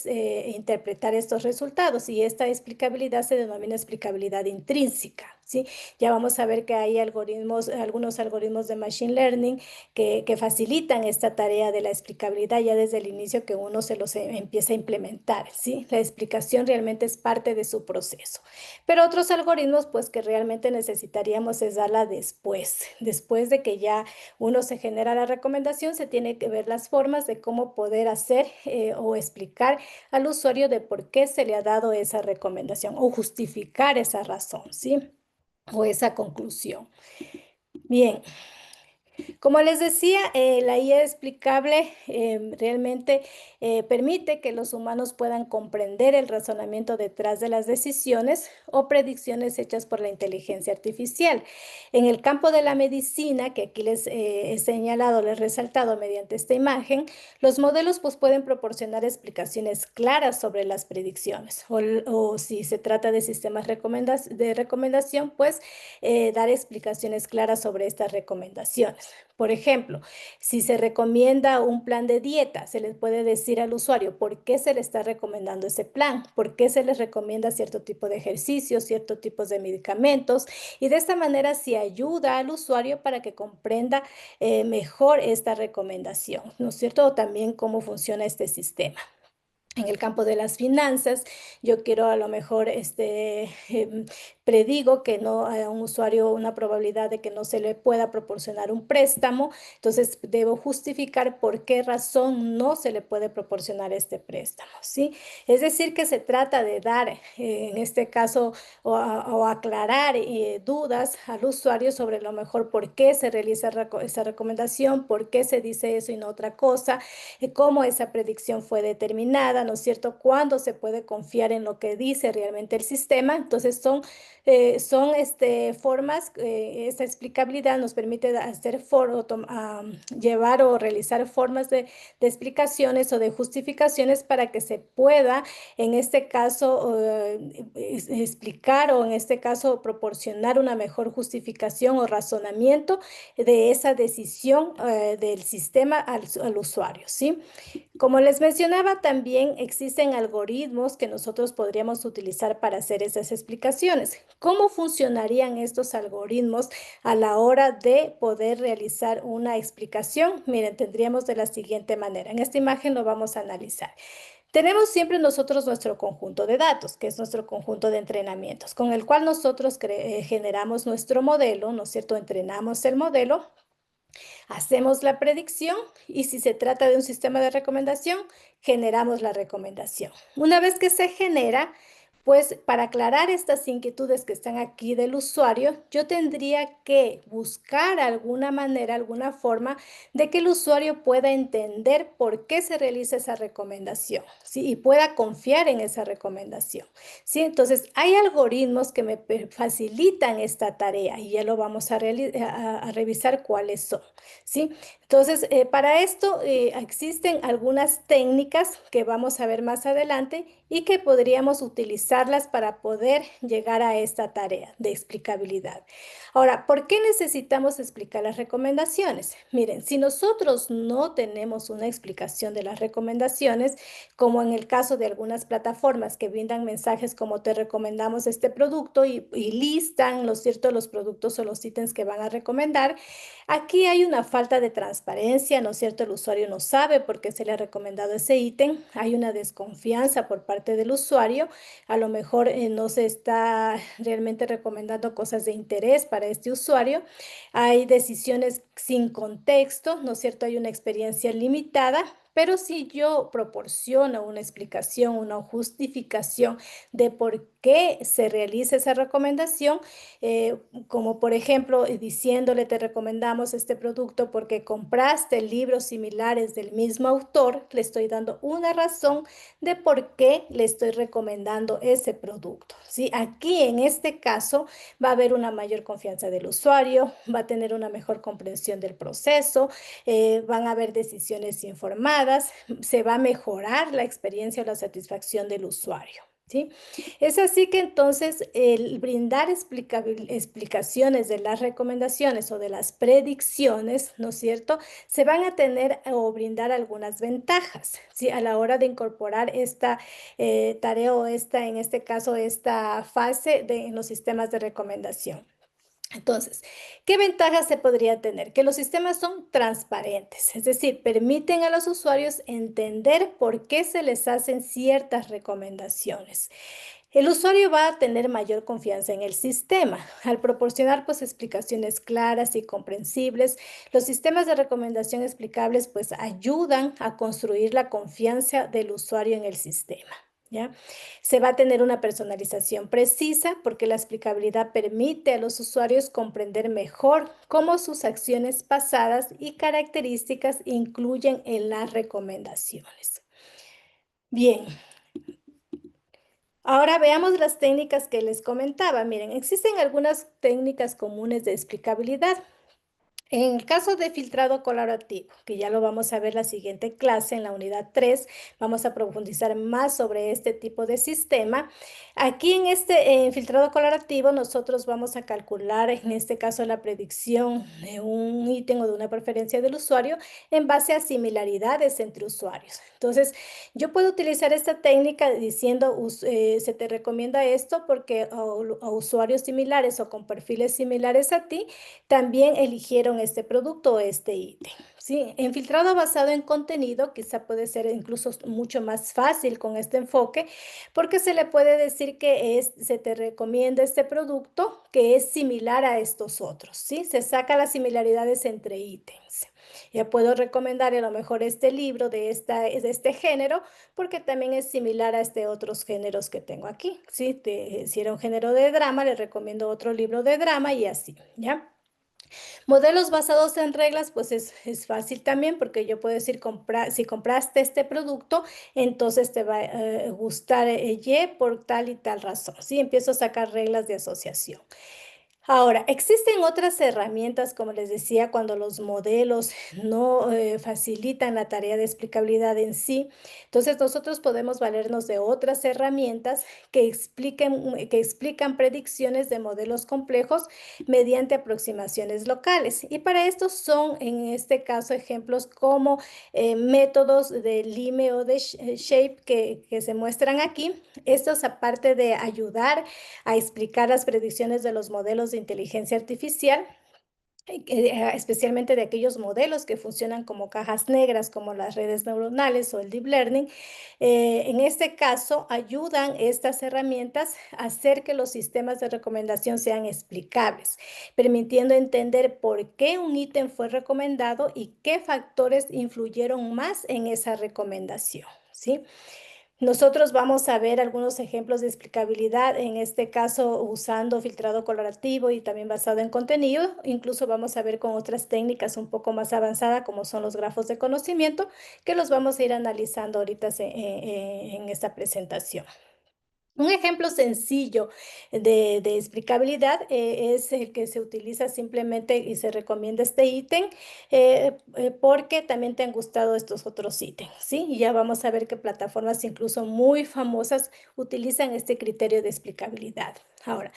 interpretar estos resultados y esta explicabilidad se denomina explicabilidad intrínseca, ¿sí? Ya vamos a ver que hay algoritmos, algunos algoritmos de Machine Learning que facilitan esta tarea de la explicabilidad ya desde el inicio que uno se los empieza a implementar, ¿sí? La explicación realmente es parte de su proceso. Pero otros algoritmos, pues que realmente necesitaríamos es darla después de que ya uno se genera la recomendación, se tiene que ver las formas de cómo poder hacer o explicar al usuario de por qué se le ha dado esa recomendación o justificar esa razón, ¿sí? O esa conclusión. Bien. Como les decía, la IA explicable realmente permite que los humanos puedan comprender el razonamiento detrás de las decisiones o predicciones hechas por la inteligencia artificial. En el campo de la medicina, que aquí les he señalado, les he resaltado mediante esta imagen, los modelos pues, pueden proporcionar explicaciones claras sobre las predicciones o si se trata de sistemas de recomendación, pues dar explicaciones claras sobre estas recomendaciones. Por ejemplo, si se recomienda un plan de dieta, se les puede decir al usuario por qué se le está recomendando ese plan, por qué se les recomienda cierto tipo de ejercicios, ciertos tipos de medicamentos, y de esta manera se ayuda al usuario para que comprenda mejor esta recomendación, ¿no es cierto? O también cómo funciona este sistema. En el campo de las finanzas, yo quiero a lo mejor, predigo que no a un usuario una probabilidad de que no se le pueda proporcionar un préstamo, entonces debo justificar por qué razón no se le puede proporcionar este préstamo, ¿sí? Es decir, que se trata de dar, en este caso, o aclarar dudas al usuario sobre lo mejor por qué se realiza esa recomendación, por qué se dice eso y no otra cosa, cómo esa predicción fue determinada, ¿no es cierto? Cuándo se puede confiar en lo que dice realmente el sistema. Entonces son formas, esa explicabilidad nos permite hacer llevar o realizar formas de explicaciones o de justificaciones para que se pueda, en este caso, explicar o en este caso proporcionar una mejor justificación o razonamiento de esa decisión del sistema al usuario, ¿sí? Como les mencionaba, también existen algoritmos que nosotros podríamos utilizar para hacer esas explicaciones. ¿Cómo funcionarían estos algoritmos a la hora de poder realizar una explicación? Miren, tendríamos de la siguiente manera. En esta imagen lo vamos a analizar. Tenemos siempre nosotros nuestro conjunto de datos, que es nuestro conjunto de entrenamientos, con el cual nosotros generamos nuestro modelo, ¿no es cierto? Entrenamos el modelo. Hacemos la predicción y si se trata de un sistema de recomendación, generamos la recomendación. Una vez que se genera, pues para aclarar estas inquietudes que están aquí del usuario, yo tendría que buscar alguna manera, alguna forma de que el usuario pueda entender por qué se realiza esa recomendación, ¿sí? Y pueda confiar en esa recomendación, ¿sí? Entonces, hay algoritmos que me facilitan esta tarea y ya lo vamos a revisar cuáles son, ¿sí? Entonces, para esto existen algunas técnicas que vamos a ver más adelante y que podríamos utilizarlas para poder llegar a esta tarea de explicabilidad. Ahora, ¿por qué necesitamos explicar las recomendaciones? Miren, si nosotros no tenemos una explicación de las recomendaciones, como en el caso de algunas plataformas que brindan mensajes como te recomendamos este producto y listan, ¿no es cierto?, los productos o los ítems que van a recomendar, aquí hay una falta de transparencia, ¿no es cierto? El usuario no sabe por qué se le ha recomendado ese ítem, hay una desconfianza por parte del usuario, a lo mejor no se está realmente recomendando cosas de interés para este usuario, hay decisiones sin contexto, ¿no es cierto? Hay una experiencia limitada. Pero si yo proporciono una explicación, una justificación de por qué se realiza esa recomendación, como por ejemplo diciéndole te recomendamos este producto porque compraste libros similares del mismo autor, le estoy dando una razón de por qué le estoy recomendando ese producto. ¿Sí? Aquí en este caso va a haber una mayor confianza del usuario, va a tener una mejor comprensión del proceso, van a haber decisiones informadas, se va a mejorar la experiencia o la satisfacción del usuario. ¿Sí? Es así que entonces el brindar explicaciones de las recomendaciones o de las predicciones, ¿no es cierto?, se van a tener o brindar algunas ventajas, ¿sí?, a la hora de incorporar esta tarea o esta, en este caso, esta fase en los sistemas de recomendación. Entonces, ¿qué ventajas se podría tener? Que los sistemas son transparentes, es decir, permiten a los usuarios entender por qué se les hacen ciertas recomendaciones. El usuario va a tener mayor confianza en el sistema. Al proporcionar pues explicaciones claras y comprensibles, los sistemas de recomendación explicables pues ayudan a construir la confianza del usuario en el sistema. ¿Ya? Se va a tener una personalización precisa porque la explicabilidad permite a los usuarios comprender mejor cómo sus acciones pasadas y características incluyen en las recomendaciones. Bien. Ahora veamos las técnicas que les comentaba. Miren, existen algunas técnicas comunes de explicabilidad. En el caso de filtrado colaborativo, que ya lo vamos a ver la siguiente clase en la unidad 3, vamos a profundizar más sobre este tipo de sistema. Aquí en este filtrado colaborativo nosotros vamos a calcular, en este caso, la predicción de un ítem o de una preferencia del usuario en base a similaridades entre usuarios. Entonces, yo puedo utilizar esta técnica diciendo, se te recomienda esto porque a usuarios similares o con perfiles similares a ti, también eligieron este producto o este ítem. ¿Sí? En filtrado basado en contenido, quizá puede ser incluso mucho más fácil con este enfoque, porque se le puede decir que se te recomienda este producto que es similar a estos otros. ¿Sí? Se saca las similaridades entre ítems. Ya puedo recomendar a lo mejor este libro de este género, porque también es similar a otros géneros que tengo aquí. ¿Sí? Si era un género de drama, le recomiendo otro libro de drama y así, ¿ya? Modelos basados en reglas, pues es fácil también porque yo puedo decir, si compraste este producto, entonces te va a gustar Y por tal y tal razón. ¿Sí? Empiezo a sacar reglas de asociación. Ahora, existen otras herramientas, como les decía, cuando los modelos no facilitan la tarea de explicabilidad en sí. Entonces, nosotros podemos valernos de otras herramientas que explican predicciones de modelos complejos mediante aproximaciones locales. Y para esto son, en este caso, ejemplos como métodos de Lime o de Shape que se muestran aquí. Estos, aparte de ayudar a explicar las predicciones de los modelos de inteligencia artificial, especialmente de aquellos modelos que funcionan como cajas negras, como las redes neuronales o el deep learning. En este caso, ayudan estas herramientas a hacer que los sistemas de recomendación sean explicables, permitiendo entender por qué un ítem fue recomendado y qué factores influyeron más en esa recomendación, ¿sí? Nosotros vamos a ver algunos ejemplos de explicabilidad, en este caso usando filtrado colaborativo y también basado en contenido. Incluso vamos a ver con otras técnicas un poco más avanzadas, como son los grafos de conocimiento, que los vamos a ir analizando ahorita en esta presentación. Un ejemplo sencillo de explicabilidad es el que se utiliza simplemente y se recomienda este ítem porque también te han gustado estos otros ítems, ¿sí? Y ya vamos a ver que plataformas incluso muy famosas utilizan este criterio de explicabilidad. Ahora,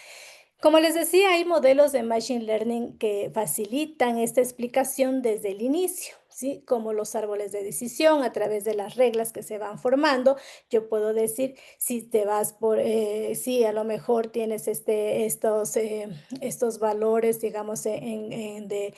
como les decía, hay modelos de Machine Learning que facilitan esta explicación desde el inicio, ¿sí? Como los árboles de decisión a través de las reglas que se van formando. Yo puedo decir, si te vas sí, a lo mejor tienes estos valores, digamos, de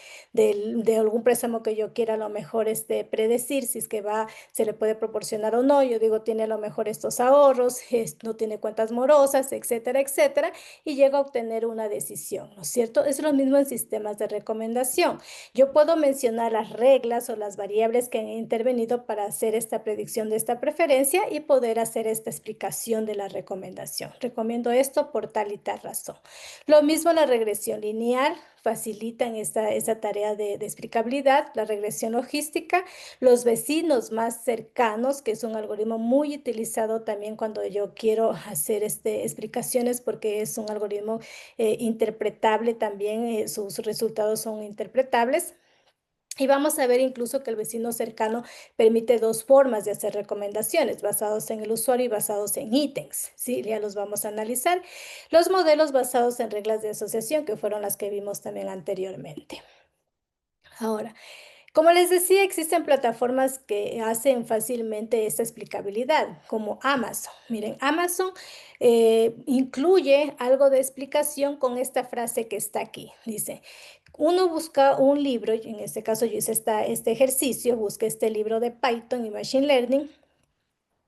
algún préstamo que yo quiera a lo mejor predecir, si es que se le puede proporcionar o no. Yo digo, tiene a lo mejor estos ahorros, no tiene cuentas morosas, etcétera, etcétera, y llego a obtener una decisión, ¿no es cierto? Es lo mismo en sistemas de recomendación. Yo puedo mencionar las reglas variables o las variables que han intervenido para hacer esta predicción de esta preferencia y poder hacer esta explicación de la recomendación. Recomiendo esto por tal y tal razón. Lo mismo la regresión lineal facilita en esta tarea de explicabilidad, la regresión logística, los vecinos más cercanos, que es un algoritmo muy utilizado también cuando yo quiero hacer explicaciones porque es un algoritmo interpretable también, sus resultados son interpretables. Y vamos a ver incluso que el vecino cercano permite dos formas de hacer recomendaciones, basados en el usuario y basados en ítems, ¿sí? Ya los vamos a analizar. Los modelos basados en reglas de asociación, que fueron las que vimos también anteriormente. Ahora, como les decía, existen plataformas que hacen fácilmente esta explicabilidad, como Amazon. Miren, Amazon incluye algo de explicación con esta frase que está aquí. Dice, uno busca un libro, y en este caso yo hice este ejercicio, busqué este libro de Python y Machine Learning,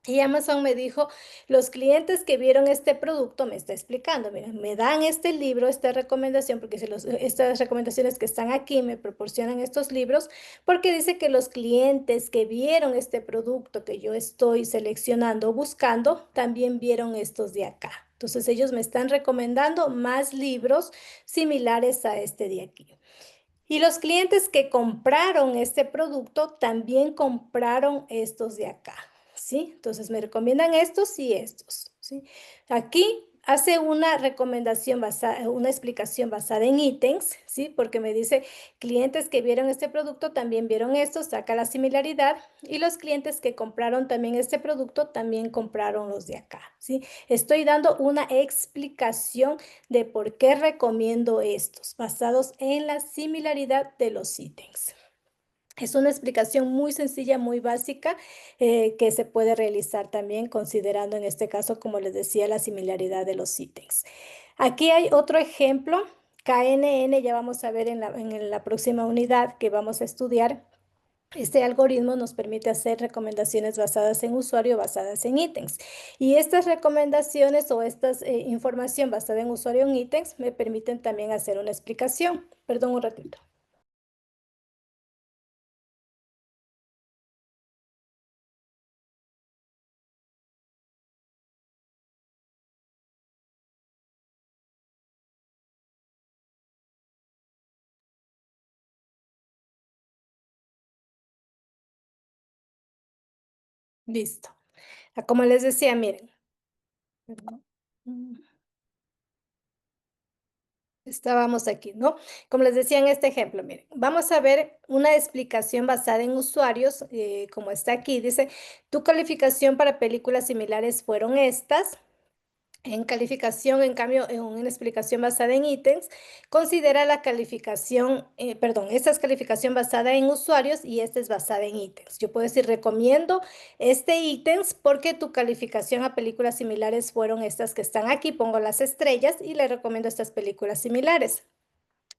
y Amazon me dijo, los clientes que vieron este producto, me está explicando, miren, me dan este libro, esta recomendación, porque si estas recomendaciones que están aquí me proporcionan estos libros, porque dice que los clientes que vieron este producto que yo estoy seleccionando o buscando, también vieron estos de acá. Entonces ellos me están recomendando más libros similares a este de aquí. Y los clientes que compraron este producto también compraron estos de acá, ¿sí? Entonces me recomiendan estos y estos, ¿sí? Aquí hace una recomendación basada, una explicación basada en ítems, ¿sí? Porque me dice, clientes que vieron este producto también vieron esto, saca la similaridad, y los clientes que compraron también este producto también compraron los de acá, ¿sí? Estoy dando una explicación de por qué recomiendo estos, basados en la similaridad de los ítems. Es una explicación muy sencilla, muy básica, que se puede realizar también considerando en este caso, como les decía, la similaridad de los ítems. Aquí hay otro ejemplo, KNN, ya vamos a ver en la próxima unidad que vamos a estudiar. Este algoritmo nos permite hacer recomendaciones basadas en usuario, basadas en ítems. Y estas recomendaciones o esta información basada en usuario en ítems me permiten también hacer una explicación. Perdón un ratito. Listo. Como les decía, miren. Perdón. Estábamos aquí, ¿no? Como les decía en este ejemplo, miren, vamos a ver una explicación basada en usuarios, como está aquí. Dice, tu calificación para películas similares fueron estas. En calificación, en cambio, en una explicación basada en ítems, considera la calificación, perdón, esta es calificación basada en usuarios y esta es basada en ítems. Yo puedo decir, recomiendo este ítems porque tu calificación a películas similares fueron estas que están aquí, pongo las estrellas y le recomiendo estas películas similares.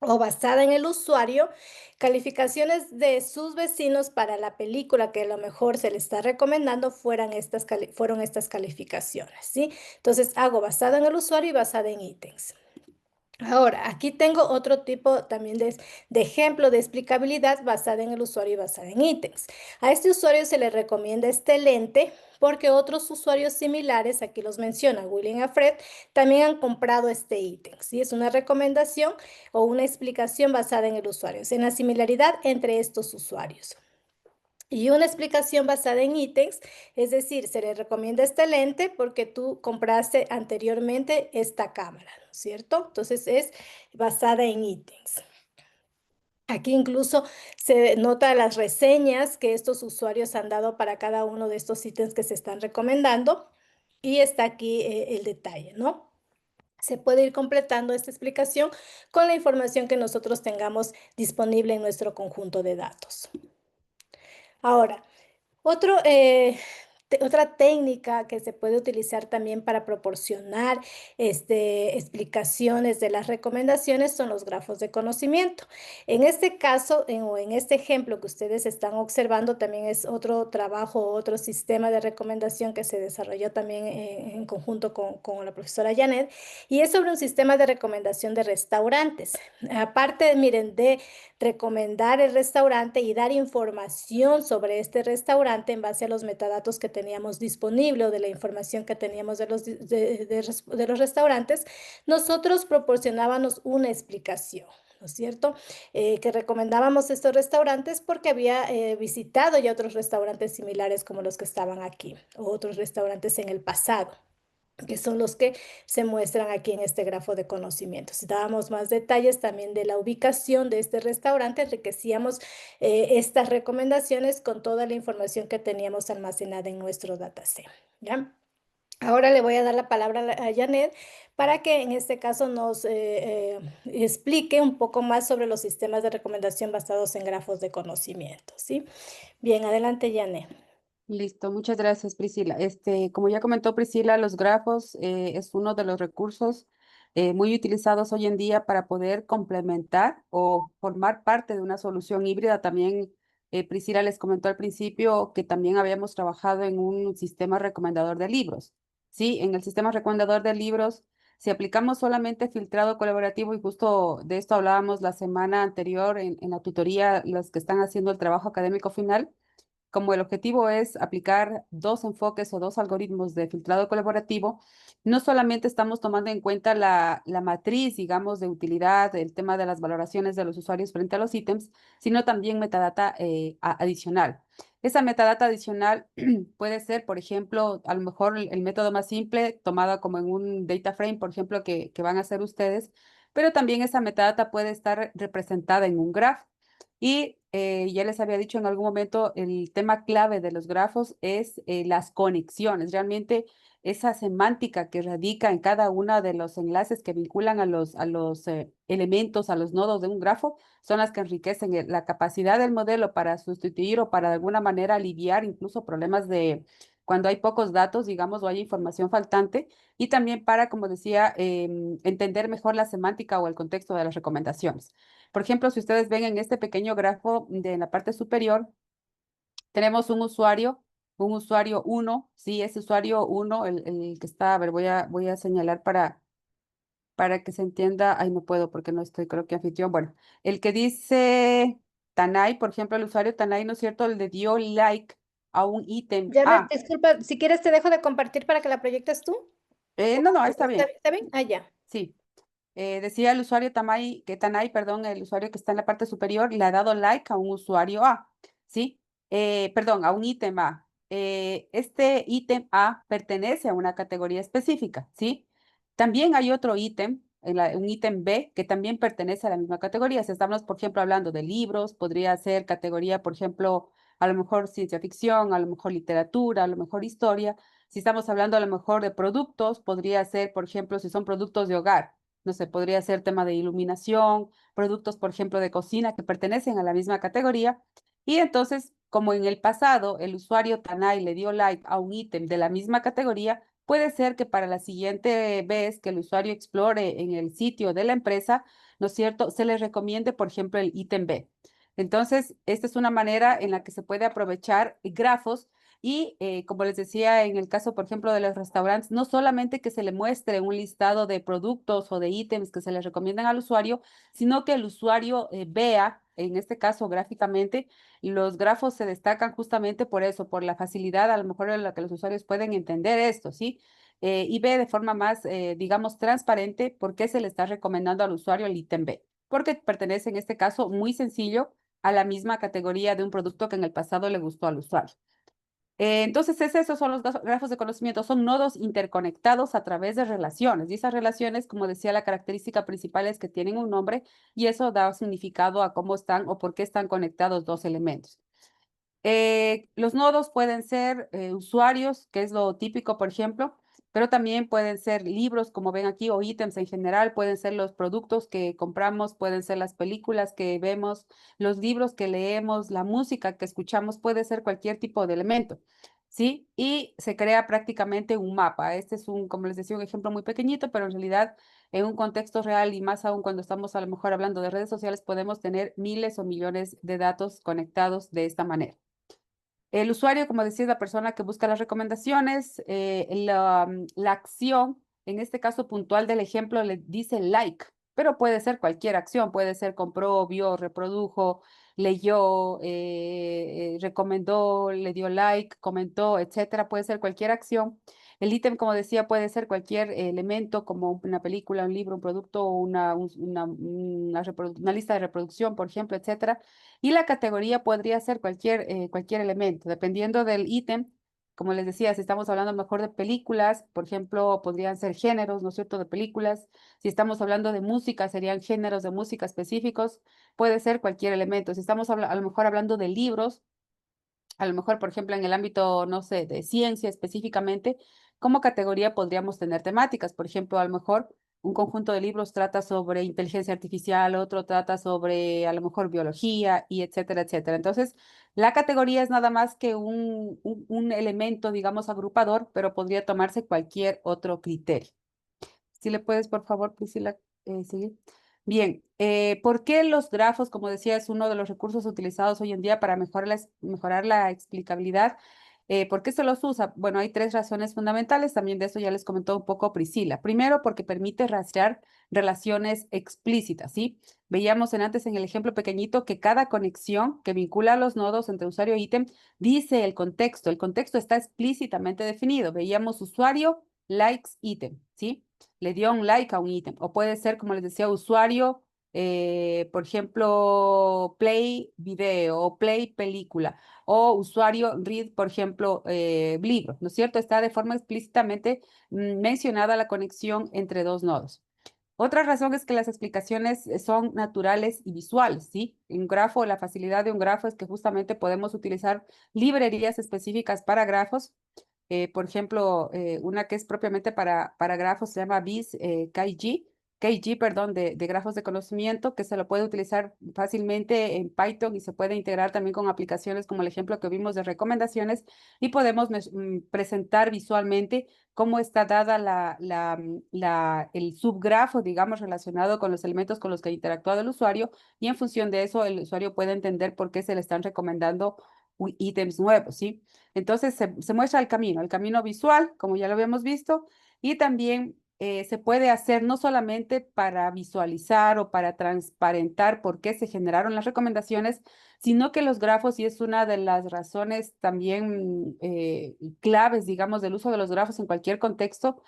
O basada en el usuario, calificaciones de sus vecinos para la película que a lo mejor se le está recomendando fueron estas calificaciones, ¿sí? Entonces hago basada en el usuario y basada en ítems. Ahora, aquí tengo otro tipo también de ejemplo de explicabilidad basada en el usuario y basada en ítems. A este usuario se le recomienda este lente porque otros usuarios similares, aquí los menciona William Afred, también han comprado este ítem. ¿Sí? Es una recomendación o una explicación basada en el usuario, en la similaridad entre estos usuarios. Y una explicación basada en ítems, es decir, se le recomienda este lente porque tú compraste anteriormente esta cámara, ¿no es cierto? Entonces es basada en ítems. Aquí incluso se nota las reseñas que estos usuarios han dado para cada uno de estos ítems que se están recomendando y está aquí el detalle, ¿no? Se puede ir completando esta explicación con la información que nosotros tengamos disponible en nuestro conjunto de datos. Ahora, otra técnica que se puede utilizar también para proporcionar explicaciones de las recomendaciones son los grafos de conocimiento. En este caso, o en este ejemplo que ustedes están observando, también es otro trabajo, otro sistema de recomendación que se desarrolló también en conjunto con la profesora Janet, y es sobre un sistema de recomendación de restaurantes. Aparte, miren, recomendar el restaurante y dar información sobre este restaurante en base a los metadatos que teníamos disponible o de la información que teníamos de los restaurantes, nosotros proporcionábamos una explicación. ¿No es cierto? Que recomendábamos estos restaurantes porque había visitado ya otros restaurantes similares como los que estaban aquí, o otros restaurantes en el pasado, que son los que se muestran aquí en este grafo de conocimientos. Dábamos más detalles también de la ubicación de este restaurante, enriquecíamos estas recomendaciones con toda la información que teníamos almacenada en nuestro dataset, ¿ya? Ahora le voy a dar la palabra a Janet para que en este caso nos explique un poco más sobre los sistemas de recomendación basados en grafos de conocimiento, ¿sí? Bien, adelante, Janet. Listo, muchas gracias, Priscila. Como ya comentó Priscila, los grafos es uno de los recursos muy utilizados hoy en día para poder complementar o formar parte de una solución híbrida. También Priscila les comentó al principio que también habíamos trabajado en un sistema recomendador de libros. Sí, en el sistema recomendador de libros, si aplicamos solamente filtrado colaborativo, y justo de esto hablábamos la semana anterior en la tutoría, los que están haciendo el trabajo académico final, como el objetivo es aplicar dos enfoques o dos algoritmos de filtrado colaborativo, no solamente estamos tomando en cuenta la matriz, digamos, de utilidad, el tema de las valoraciones de los usuarios frente a los ítems, sino también metadata adicional. Esa metadata adicional puede ser, por ejemplo, a lo mejor el método más simple, tomado como en un data frame, por ejemplo, que van a hacer ustedes, pero también esa metadata puede estar representada en un graph. Y ya les había dicho en algún momento, el tema clave de los grafos es las conexiones. Realmente esa semántica que radica en cada uno de los enlaces que vinculan a los elementos, a los nodos de un grafo, son las que enriquecen la capacidad del modelo para sustituir o para de alguna manera aliviar incluso problemas de cuando hay pocos datos, digamos, o hay información faltante, y también para, como decía, entender mejor la semántica o el contexto de las recomendaciones. Por ejemplo, si ustedes ven en este pequeño grafo en la parte superior, tenemos un usuario 1, sí, ese usuario 1, el que está, a ver, voy a señalar para que se entienda, ay, no puedo porque no estoy, creo que anfitrión, bueno, el que dice Tanay, por ejemplo, el usuario Tanay, ¿no es cierto? Le dio like a un ítem Janet, A. disculpa, si quieres te dejo de compartir para que la proyectes tú. No, no, está bien, Está bien? Ah, ya. sí. Decía el usuario Tanay, perdón, el usuario que está en la parte superior, le ha dado like a un usuario A, ¿sí? Perdón, a un ítem A. Este ítem A pertenece a una categoría específica, ¿sí? También hay otro ítem, un ítem B, que también pertenece a la misma categoría. Si estamos, por ejemplo, hablando de libros, podría ser categoría, por ejemplo, a lo mejor ciencia ficción, a lo mejor literatura, a lo mejor historia. Si estamos hablando a lo mejor de productos, podría ser, por ejemplo, si son productos de hogar, no sé, podría ser tema de iluminación, productos, por ejemplo, de cocina que pertenecen a la misma categoría. Y entonces, como en el pasado el usuario Tanay le dio like a un ítem de la misma categoría, puede ser que para la siguiente vez que el usuario explore en el sitio de la empresa, ¿no es cierto?, se le recomiende, por ejemplo, el ítem B. Entonces, esta es una manera en la que se puede aprovechar grafos y como les decía, en el caso, por ejemplo, de los restaurantes, no solamente que se le muestre un listado de productos o de ítems que se les recomiendan al usuario, sino que el usuario vea, en este caso gráficamente, los grafos se destacan justamente por eso, por la facilidad a lo mejor en la que los usuarios pueden entender esto, ¿sí? Y ve de forma más, digamos, transparente por qué se le está recomendando al usuario el ítem B, porque pertenece en este caso muy sencillo a la misma categoría de un producto que en el pasado le gustó al usuario. Entonces, esos son los grafos de conocimiento, son nodos interconectados a través de relaciones. Y esas relaciones, como decía, la característica principal es que tienen un nombre y eso da significado a cómo están o por qué están conectados dos elementos. Los nodos pueden ser usuarios, que es lo típico, por ejemplo, pero también pueden ser libros, como ven aquí, o ítems en general, pueden ser los productos que compramos, pueden ser las películas que vemos, los libros que leemos, la música que escuchamos, puede ser cualquier tipo de elemento, ¿sí? Y se crea prácticamente un mapa. Este es como les decía, un ejemplo muy pequeñito, pero en realidad en un contexto real y más aún cuando estamos a lo mejor hablando de redes sociales, podemos tener miles o millones de datos conectados de esta manera. El usuario, como decía, es la persona que busca las recomendaciones. La acción, en este caso puntual del ejemplo, le dice like, pero puede ser cualquier acción, puede ser compró, vio, reprodujo, leyó, recomendó, le dio like, comentó, etcétera, puede ser cualquier acción. El ítem, como decía, puede ser cualquier elemento como una película, un libro, un producto, una lista de reproducción, por ejemplo, etcétera. Y la categoría podría ser cualquier elemento, dependiendo del ítem. Como les decía, si estamos hablando mejor de películas, por ejemplo, podrían ser géneros, ¿no es cierto?, de películas. Si estamos hablando de música, serían géneros de música específicos. Puede ser cualquier elemento. Si estamos a lo mejor hablando de libros, a lo mejor, por ejemplo, en el ámbito, no sé, de ciencia específicamente, como categoría podríamos tener temáticas. Por ejemplo, a lo mejor un conjunto de libros trata sobre inteligencia artificial, otro trata sobre, a lo mejor, biología, y etcétera, etcétera. Entonces, la categoría es nada más que un elemento, digamos, agrupador, pero podría tomarse cualquier otro criterio. Si le puedes, por favor, Priscila, seguir. Bien, ¿por qué los grafos, como decía, es uno de los recursos utilizados hoy en día para mejorar la explicabilidad? ¿Por qué se los usa? Bueno, hay tres razones fundamentales, también de eso ya les comentó un poco Priscila. Primero, porque permite rastrear relaciones explícitas, ¿sí? Veíamos antes en el ejemplo pequeñito que cada conexión que vincula a los nodos entre usuario e ítem dice el contexto está explícitamente definido. Veíamos usuario, likes, ítem, ¿sí? Le dio un like a un ítem. O puede ser, como les decía, usuario, por ejemplo, play video o play película. O usuario read, por ejemplo, libro, ¿no es cierto? Está de forma explícitamente mencionada la conexión entre dos nodos. Otra razón es que las explicaciones son naturales y visuales, ¿sí? Un grafo, la facilidad de un grafo es que justamente podemos utilizar librerías específicas para grafos. Por ejemplo, una que es propiamente para grafos se llama KG, perdón, de grafos de conocimiento, que se lo puede utilizar fácilmente en Python y se puede integrar también con aplicaciones como el ejemplo que vimos de recomendaciones y podemos presentar visualmente cómo está dada el subgrafo, digamos, relacionado con los elementos con los que ha interactuado el usuario y en función de eso el usuario puede entender por qué se le están recomendando ítems nuevos, ¿sí? Entonces se muestra el camino visual, como ya lo habíamos visto, y también se puede hacer no solamente para visualizar o para transparentar por qué se generaron las recomendaciones, sino que los grafos, y es una de las razones también claves, digamos, del uso de los grafos en cualquier contexto,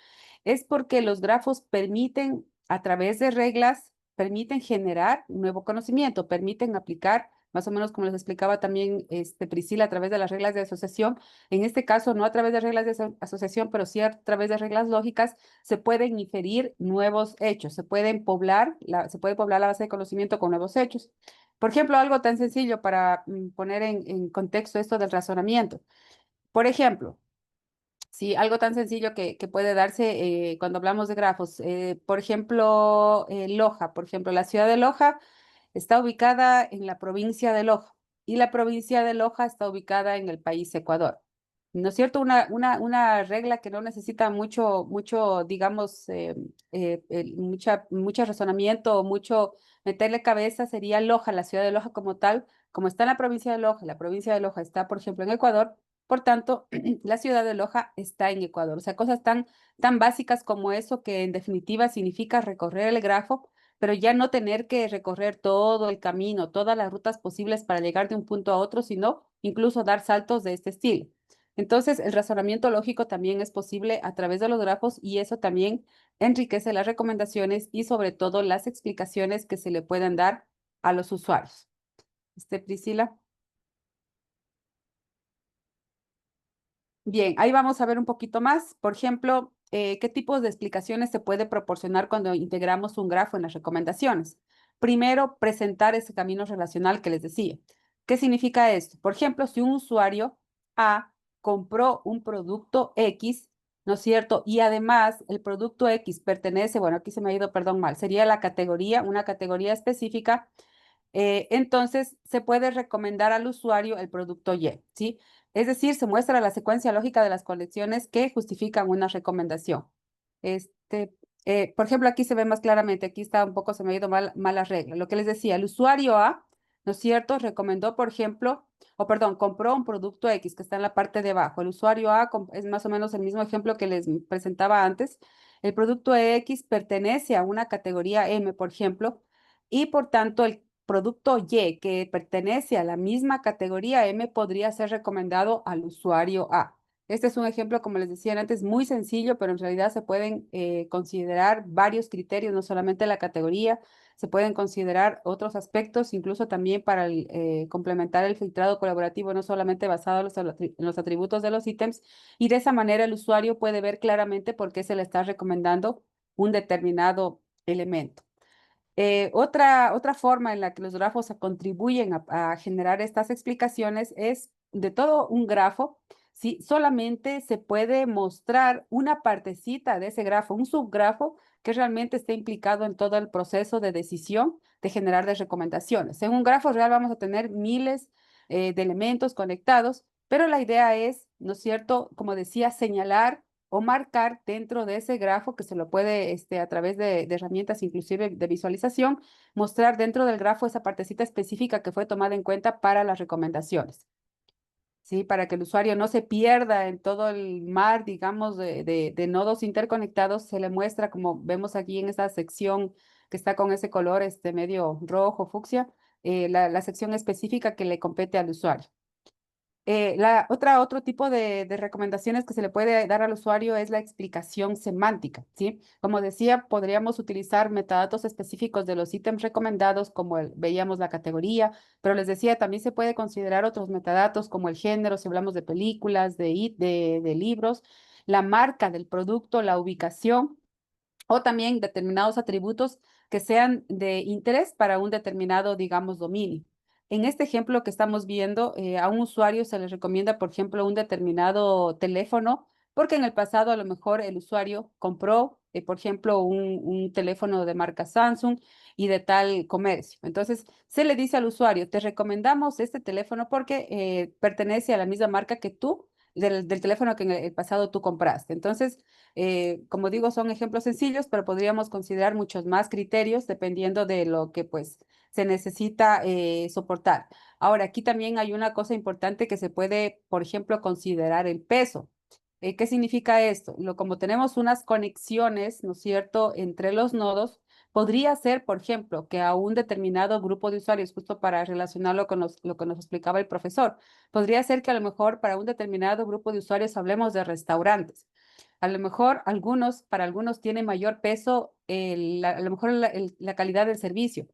es porque los grafos permiten, a través de reglas, permiten generar nuevo conocimiento, permiten aplicar más o menos como les explicaba también Priscila, a través de las reglas de asociación. En este caso, no a través de reglas de asociación, pero sí a través de reglas lógicas, se pueden inferir nuevos hechos, se puede poblar la base de conocimiento con nuevos hechos. Por ejemplo, algo tan sencillo para poner en contexto esto del razonamiento. Por ejemplo, sí, algo tan sencillo que puede darse cuando hablamos de grafos. Por ejemplo, Loja, por ejemplo, la ciudad de Loja está ubicada en la provincia de Loja y la provincia de Loja está ubicada en el país Ecuador. ¿No es cierto? Una regla que no necesita mucho, digamos, mucho razonamiento o mucho meterle cabeza sería Loja, la ciudad de Loja como tal, como está en la provincia de Loja, la provincia de Loja está, por ejemplo, en Ecuador, por tanto, la ciudad de Loja está en Ecuador. O sea, cosas tan básicas como eso que en definitiva significa recorrer el grafo pero ya no tener que recorrer todo el camino, todas las rutas posibles para llegar de un punto a otro, sino incluso dar saltos de este estilo. Entonces, el razonamiento lógico también es posible a través de los grafos y eso también enriquece las recomendaciones y sobre todo las explicaciones que se le pueden dar a los usuarios. Priscila. Bien, ahí vamos a ver un poquito más. Por ejemplo, ¿qué tipos de explicaciones se puede proporcionar cuando integramos un grafo en las recomendaciones? Primero, presentar ese camino relacional que les decía. ¿Qué significa esto? Por ejemplo, si un usuario A compró un producto X, ¿no es cierto? Y además el producto X pertenece, bueno, aquí se me ha ido, perdón, mal, sería una categoría específica entonces, se puede recomendar al usuario el producto Y, ¿sí? Es decir, se muestra la secuencia lógica de las conexiones que justifican una recomendación. Por ejemplo, aquí se ve más claramente, aquí está un poco, se me ha ido mal la regla. Lo que les decía, el usuario A, ¿no es cierto? Recomendó, por ejemplo, compró un producto X que está en la parte de abajo. El usuario A es más o menos el mismo ejemplo que les presentaba antes. El producto X pertenece a una categoría M, por ejemplo, y por tanto el producto Y, que pertenece a la misma categoría M, podría ser recomendado al usuario A. Este es un ejemplo, como les decía antes, muy sencillo, pero en realidad se pueden considerar varios criterios, no solamente la categoría, se pueden considerar otros aspectos, incluso también para complementar el filtrado colaborativo, no solamente basado en los atributos de los ítems, y de esa manera el usuario puede ver claramente por qué se le está recomendando un determinado elemento. Otra forma en la que los grafos contribuyen a generar estas explicaciones es de todo un grafo, ¿sí? Solamente se puede mostrar una partecita de ese grafo, un subgrafo que realmente esté implicado en todo el proceso de decisión de generar de recomendaciones. En un grafo real vamos a tener miles de elementos conectados, pero la idea es, ¿no es cierto? Como decía, señalar o marcar dentro de ese grafo que se lo puede, a través de herramientas inclusive de visualización, mostrar dentro del grafo esa partecita específica que fue tomada en cuenta para las recomendaciones. ¿Sí? Para que el usuario no se pierda en todo el mar, digamos, de nodos interconectados, se le muestra, como vemos aquí en esta sección que está con ese color medio rojo, fucsia, la sección específica que le compete al usuario. Otro tipo de recomendaciones que se le puede dar al usuario es la explicación semántica, ¿sí? Como decía, podríamos utilizar metadatos específicos de los ítems recomendados, como veíamos la categoría, pero les decía, también se puede considerar otros metadatos como el género, si hablamos de películas, de libros, la marca del producto, la ubicación, o también determinados atributos que sean de interés para un determinado, digamos, dominio. En este ejemplo que estamos viendo, a un usuario se le recomienda, por ejemplo, un determinado teléfono, porque en el pasado a lo mejor el usuario compró, por ejemplo, un teléfono de marca Samsung y de tal comercio. Entonces, se le dice al usuario, te recomendamos este teléfono porque pertenece a la misma marca que tú, del teléfono que en el pasado tú compraste. Entonces, como digo, son ejemplos sencillos, pero podríamos considerar muchos más criterios dependiendo de lo que pues se necesita soportar. Ahora, aquí también hay una cosa importante que se puede, por ejemplo, considerar el peso. ¿Qué significa esto? Como tenemos unas conexiones, ¿no es cierto?, entre los nodos, podría ser, por ejemplo, que a un determinado grupo de usuarios, justo para relacionarlo con lo que nos explicaba el profesor, podría ser que a lo mejor para un determinado grupo de usuarios hablemos de restaurantes. A lo mejor para algunos tiene mayor peso a lo mejor la calidad del servicio.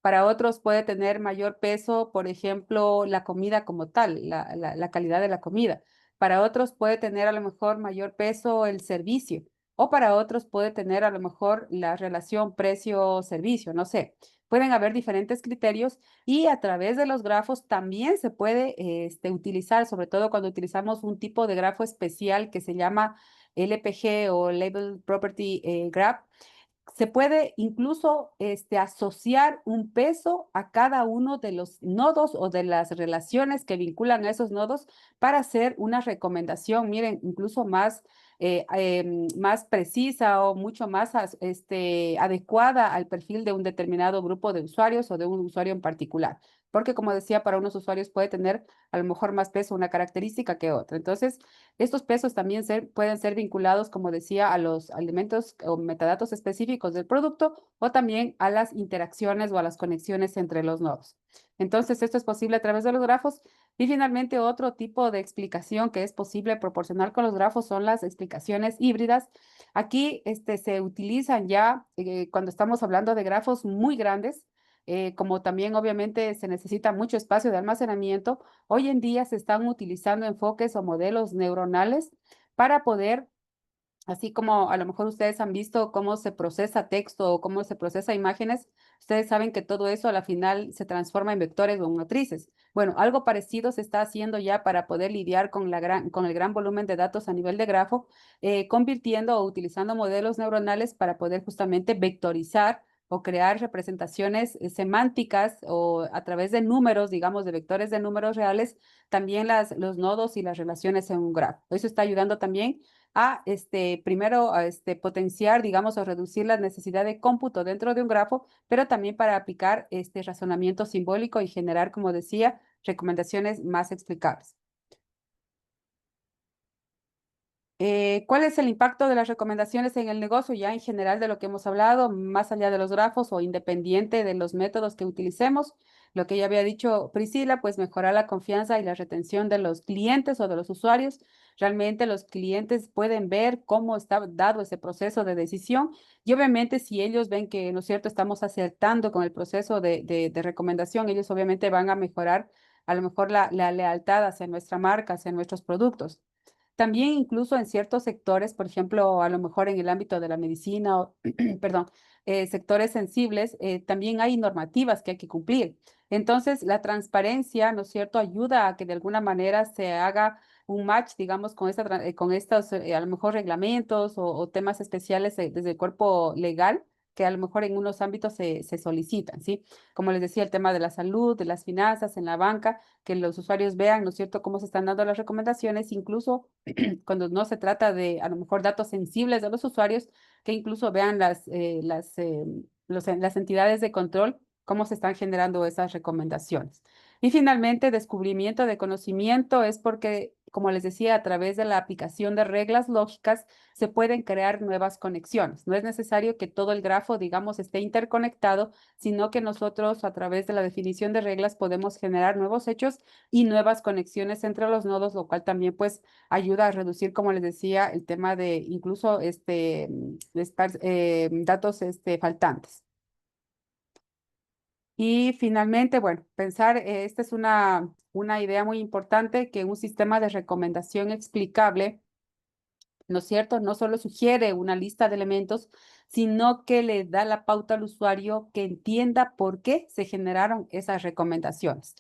Para otros puede tener mayor peso, por ejemplo, la comida como tal, la calidad de la comida. Para otros puede tener a lo mejor mayor peso el servicio. O para otros puede tener a lo mejor la relación precio-servicio, no sé. Pueden haber diferentes criterios y a través de los grafos también se puede utilizar, sobre todo cuando utilizamos un tipo de grafo especial que se llama LPG o Label Property Graph. Se puede incluso asociar un peso a cada uno de los nodos o de las relaciones que vinculan a esos nodos para hacer una recomendación, miren, incluso más precisa o mucho más adecuada al perfil de un determinado grupo de usuarios o de un usuario en particular. Porque como decía, para unos usuarios puede tener a lo mejor más peso una característica que otra. Entonces, estos pesos también pueden ser vinculados, como decía, a los elementos o metadatos específicos del producto o también a las interacciones o a las conexiones entre los nodos. Entonces, esto es posible a través de los grafos. Y finalmente, otro tipo de explicación que es posible proporcionar con los grafos son las explicaciones híbridas. Aquí se utilizan ya cuando estamos hablando de grafos muy grandes, como también obviamente se necesita mucho espacio de almacenamiento. Hoy en día se están utilizando enfoques o modelos neuronales para poder, así como a lo mejor ustedes han visto cómo se procesa texto o cómo se procesa imágenes, ustedes saben que todo eso a la final se transforma en vectores o matrices. Bueno, algo parecido se está haciendo ya para poder lidiar con el gran volumen de datos a nivel de grafo, convirtiendo o utilizando modelos neuronales para poder justamente vectorizar o crear representaciones semánticas o a través de números, digamos, de vectores de números reales, también los nodos y las relaciones en un grafo. Eso está ayudando también a primero a potenciar, digamos, o reducir la necesidad de cómputo dentro de un grafo, pero también para aplicar este razonamiento simbólico y generar, como decía, recomendaciones más explicables. ¿Cuál es el impacto de las recomendaciones en el negocio ya en general de lo que hemos hablado, más allá de los grafos o independiente de los métodos que utilicemos? Lo que ya había dicho Priscila, pues mejorar la confianza y la retención de los clientes o de los usuarios. Realmente los clientes pueden ver cómo está dado ese proceso de decisión y obviamente si ellos ven que, ¿no es cierto?, estamos acertando con el proceso de recomendación, ellos obviamente van a mejorar a lo mejor la lealtad hacia nuestra marca, hacia nuestros productos. También incluso en ciertos sectores, por ejemplo, a lo mejor en el ámbito de la medicina o, perdón, sectores sensibles, también hay normativas que hay que cumplir. Entonces, la transparencia, ¿no es cierto?, ayuda a que de alguna manera se haga un match, digamos, con estos, a lo mejor, reglamentos o temas especiales desde el cuerpo legal que a lo mejor en unos ámbitos se solicitan, ¿sí? Como les decía, el tema de la salud, de las finanzas, en la banca, que los usuarios vean, ¿no es cierto?, cómo se están dando las recomendaciones, incluso cuando no se trata de, a lo mejor, datos sensibles de los usuarios, que incluso vean las entidades de control, cómo se están generando esas recomendaciones. Y finalmente, descubrimiento de conocimiento es porque, como les decía, a través de la aplicación de reglas lógicas se pueden crear nuevas conexiones. No es necesario que todo el grafo, digamos, esté interconectado, sino que nosotros a través de la definición de reglas podemos generar nuevos hechos y nuevas conexiones entre los nodos, lo cual también pues ayuda a reducir, como les decía, el tema de incluso datos faltantes. Y finalmente, bueno, pensar, esta es una idea muy importante, que un sistema de recomendación explicable, ¿no es cierto?, no solo sugiere una lista de elementos, sino que le da la pauta al usuario que entienda por qué se generaron esas recomendaciones.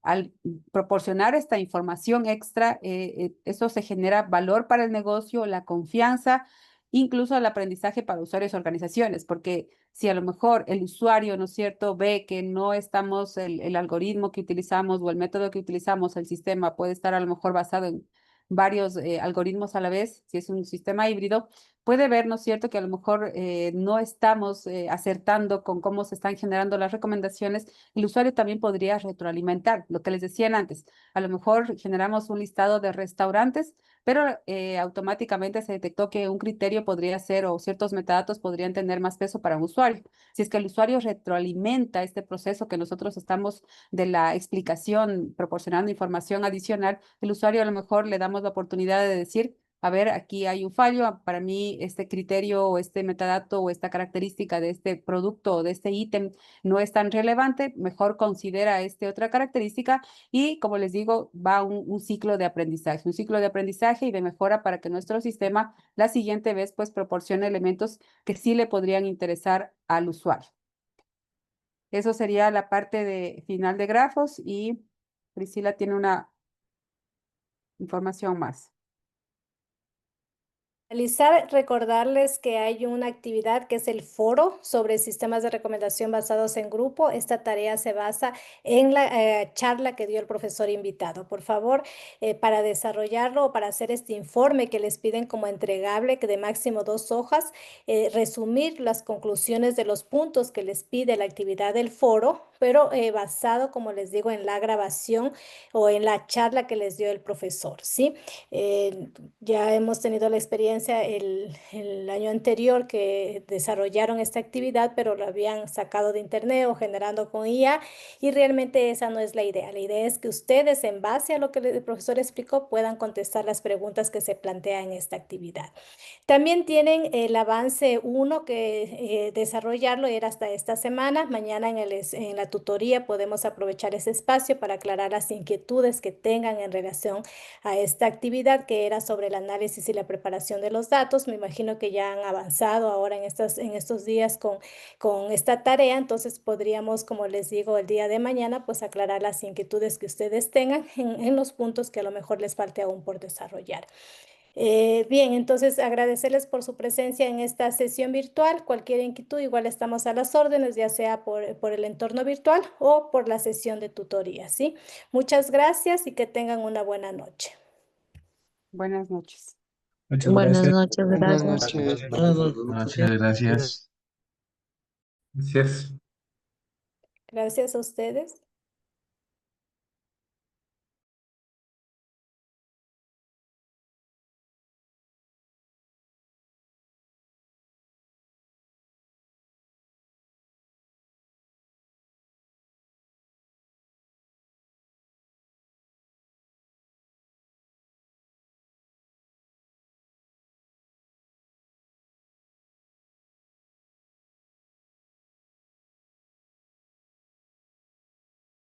Al proporcionar esta información extra, eso se genera valor para el negocio, la confianza, incluso el aprendizaje para usuarios y organizaciones, porque si a lo mejor el usuario, ¿no es cierto?, ve que no estamos, el algoritmo que utilizamos o el método que utilizamos, el sistema puede estar a lo mejor basado en varios algoritmos a la vez, si es un sistema híbrido, puede ver, ¿no es cierto?, que a lo mejor no estamos acertando con cómo se están generando las recomendaciones. El usuario también podría retroalimentar, lo que les decían antes. A lo mejor generamos un listado de restaurantes, pero automáticamente se detectó que un criterio podría ser o ciertos metadatos podrían tener más peso para un usuario. Si es que el usuario retroalimenta este proceso que nosotros estamos de la explicación, proporcionando información adicional, el usuario a lo mejor le damos la oportunidad de decir, a ver, aquí hay un fallo, para mí este criterio o este metadato o esta característica de este producto o de este ítem no es tan relevante, mejor considera esta otra característica y, como les digo, va un ciclo de aprendizaje y de mejora para que nuestro sistema la siguiente vez pues proporcione elementos que sí le podrían interesar al usuario. Eso sería la parte de final de grafos y Priscila tiene una información más. Finalizar, recordarles que hay una actividad que es el foro sobre sistemas de recomendación basados en grupo. Esta tarea se basa en la charla que dio el profesor invitado. Por favor, para desarrollarlo o para hacer este informe que les piden como entregable, que de máximo 2 hojas, resumir las conclusiones de los puntos que les pide la actividad del foro, pero basado, como les digo, en la grabación o en la charla que les dio el profesor, ¿sí? Ya hemos tenido la experiencia el año anterior que desarrollaron esta actividad, pero lo habían sacado de internet o generando con IA y realmente esa no es la idea. La idea es que ustedes, en base a lo que el profesor explicó, puedan contestar las preguntas que se plantean en esta actividad. También tienen el avance 1 que desarrollarlo era hasta esta semana. Mañana en la tutoría podemos aprovechar ese espacio para aclarar las inquietudes que tengan en relación a esta actividad que era sobre el análisis y la preparación de los datos. Me imagino que ya han avanzado ahora en estos días con esta tarea, entonces podríamos, como les digo, el día de mañana, pues aclarar las inquietudes que ustedes tengan en los puntos que a lo mejor les falte aún por desarrollar. Bien, entonces agradecerles por su presencia en esta sesión virtual. Cualquier inquietud, igual estamos a las órdenes, ya sea por el entorno virtual o por la sesión de tutoría, ¿sí? Muchas gracias y que tengan una buena noche. Buenas noches. Muchas Buenas gracias. noches, Buenas gracias. noches. Muchas gracias. Gracias. Gracias a ustedes.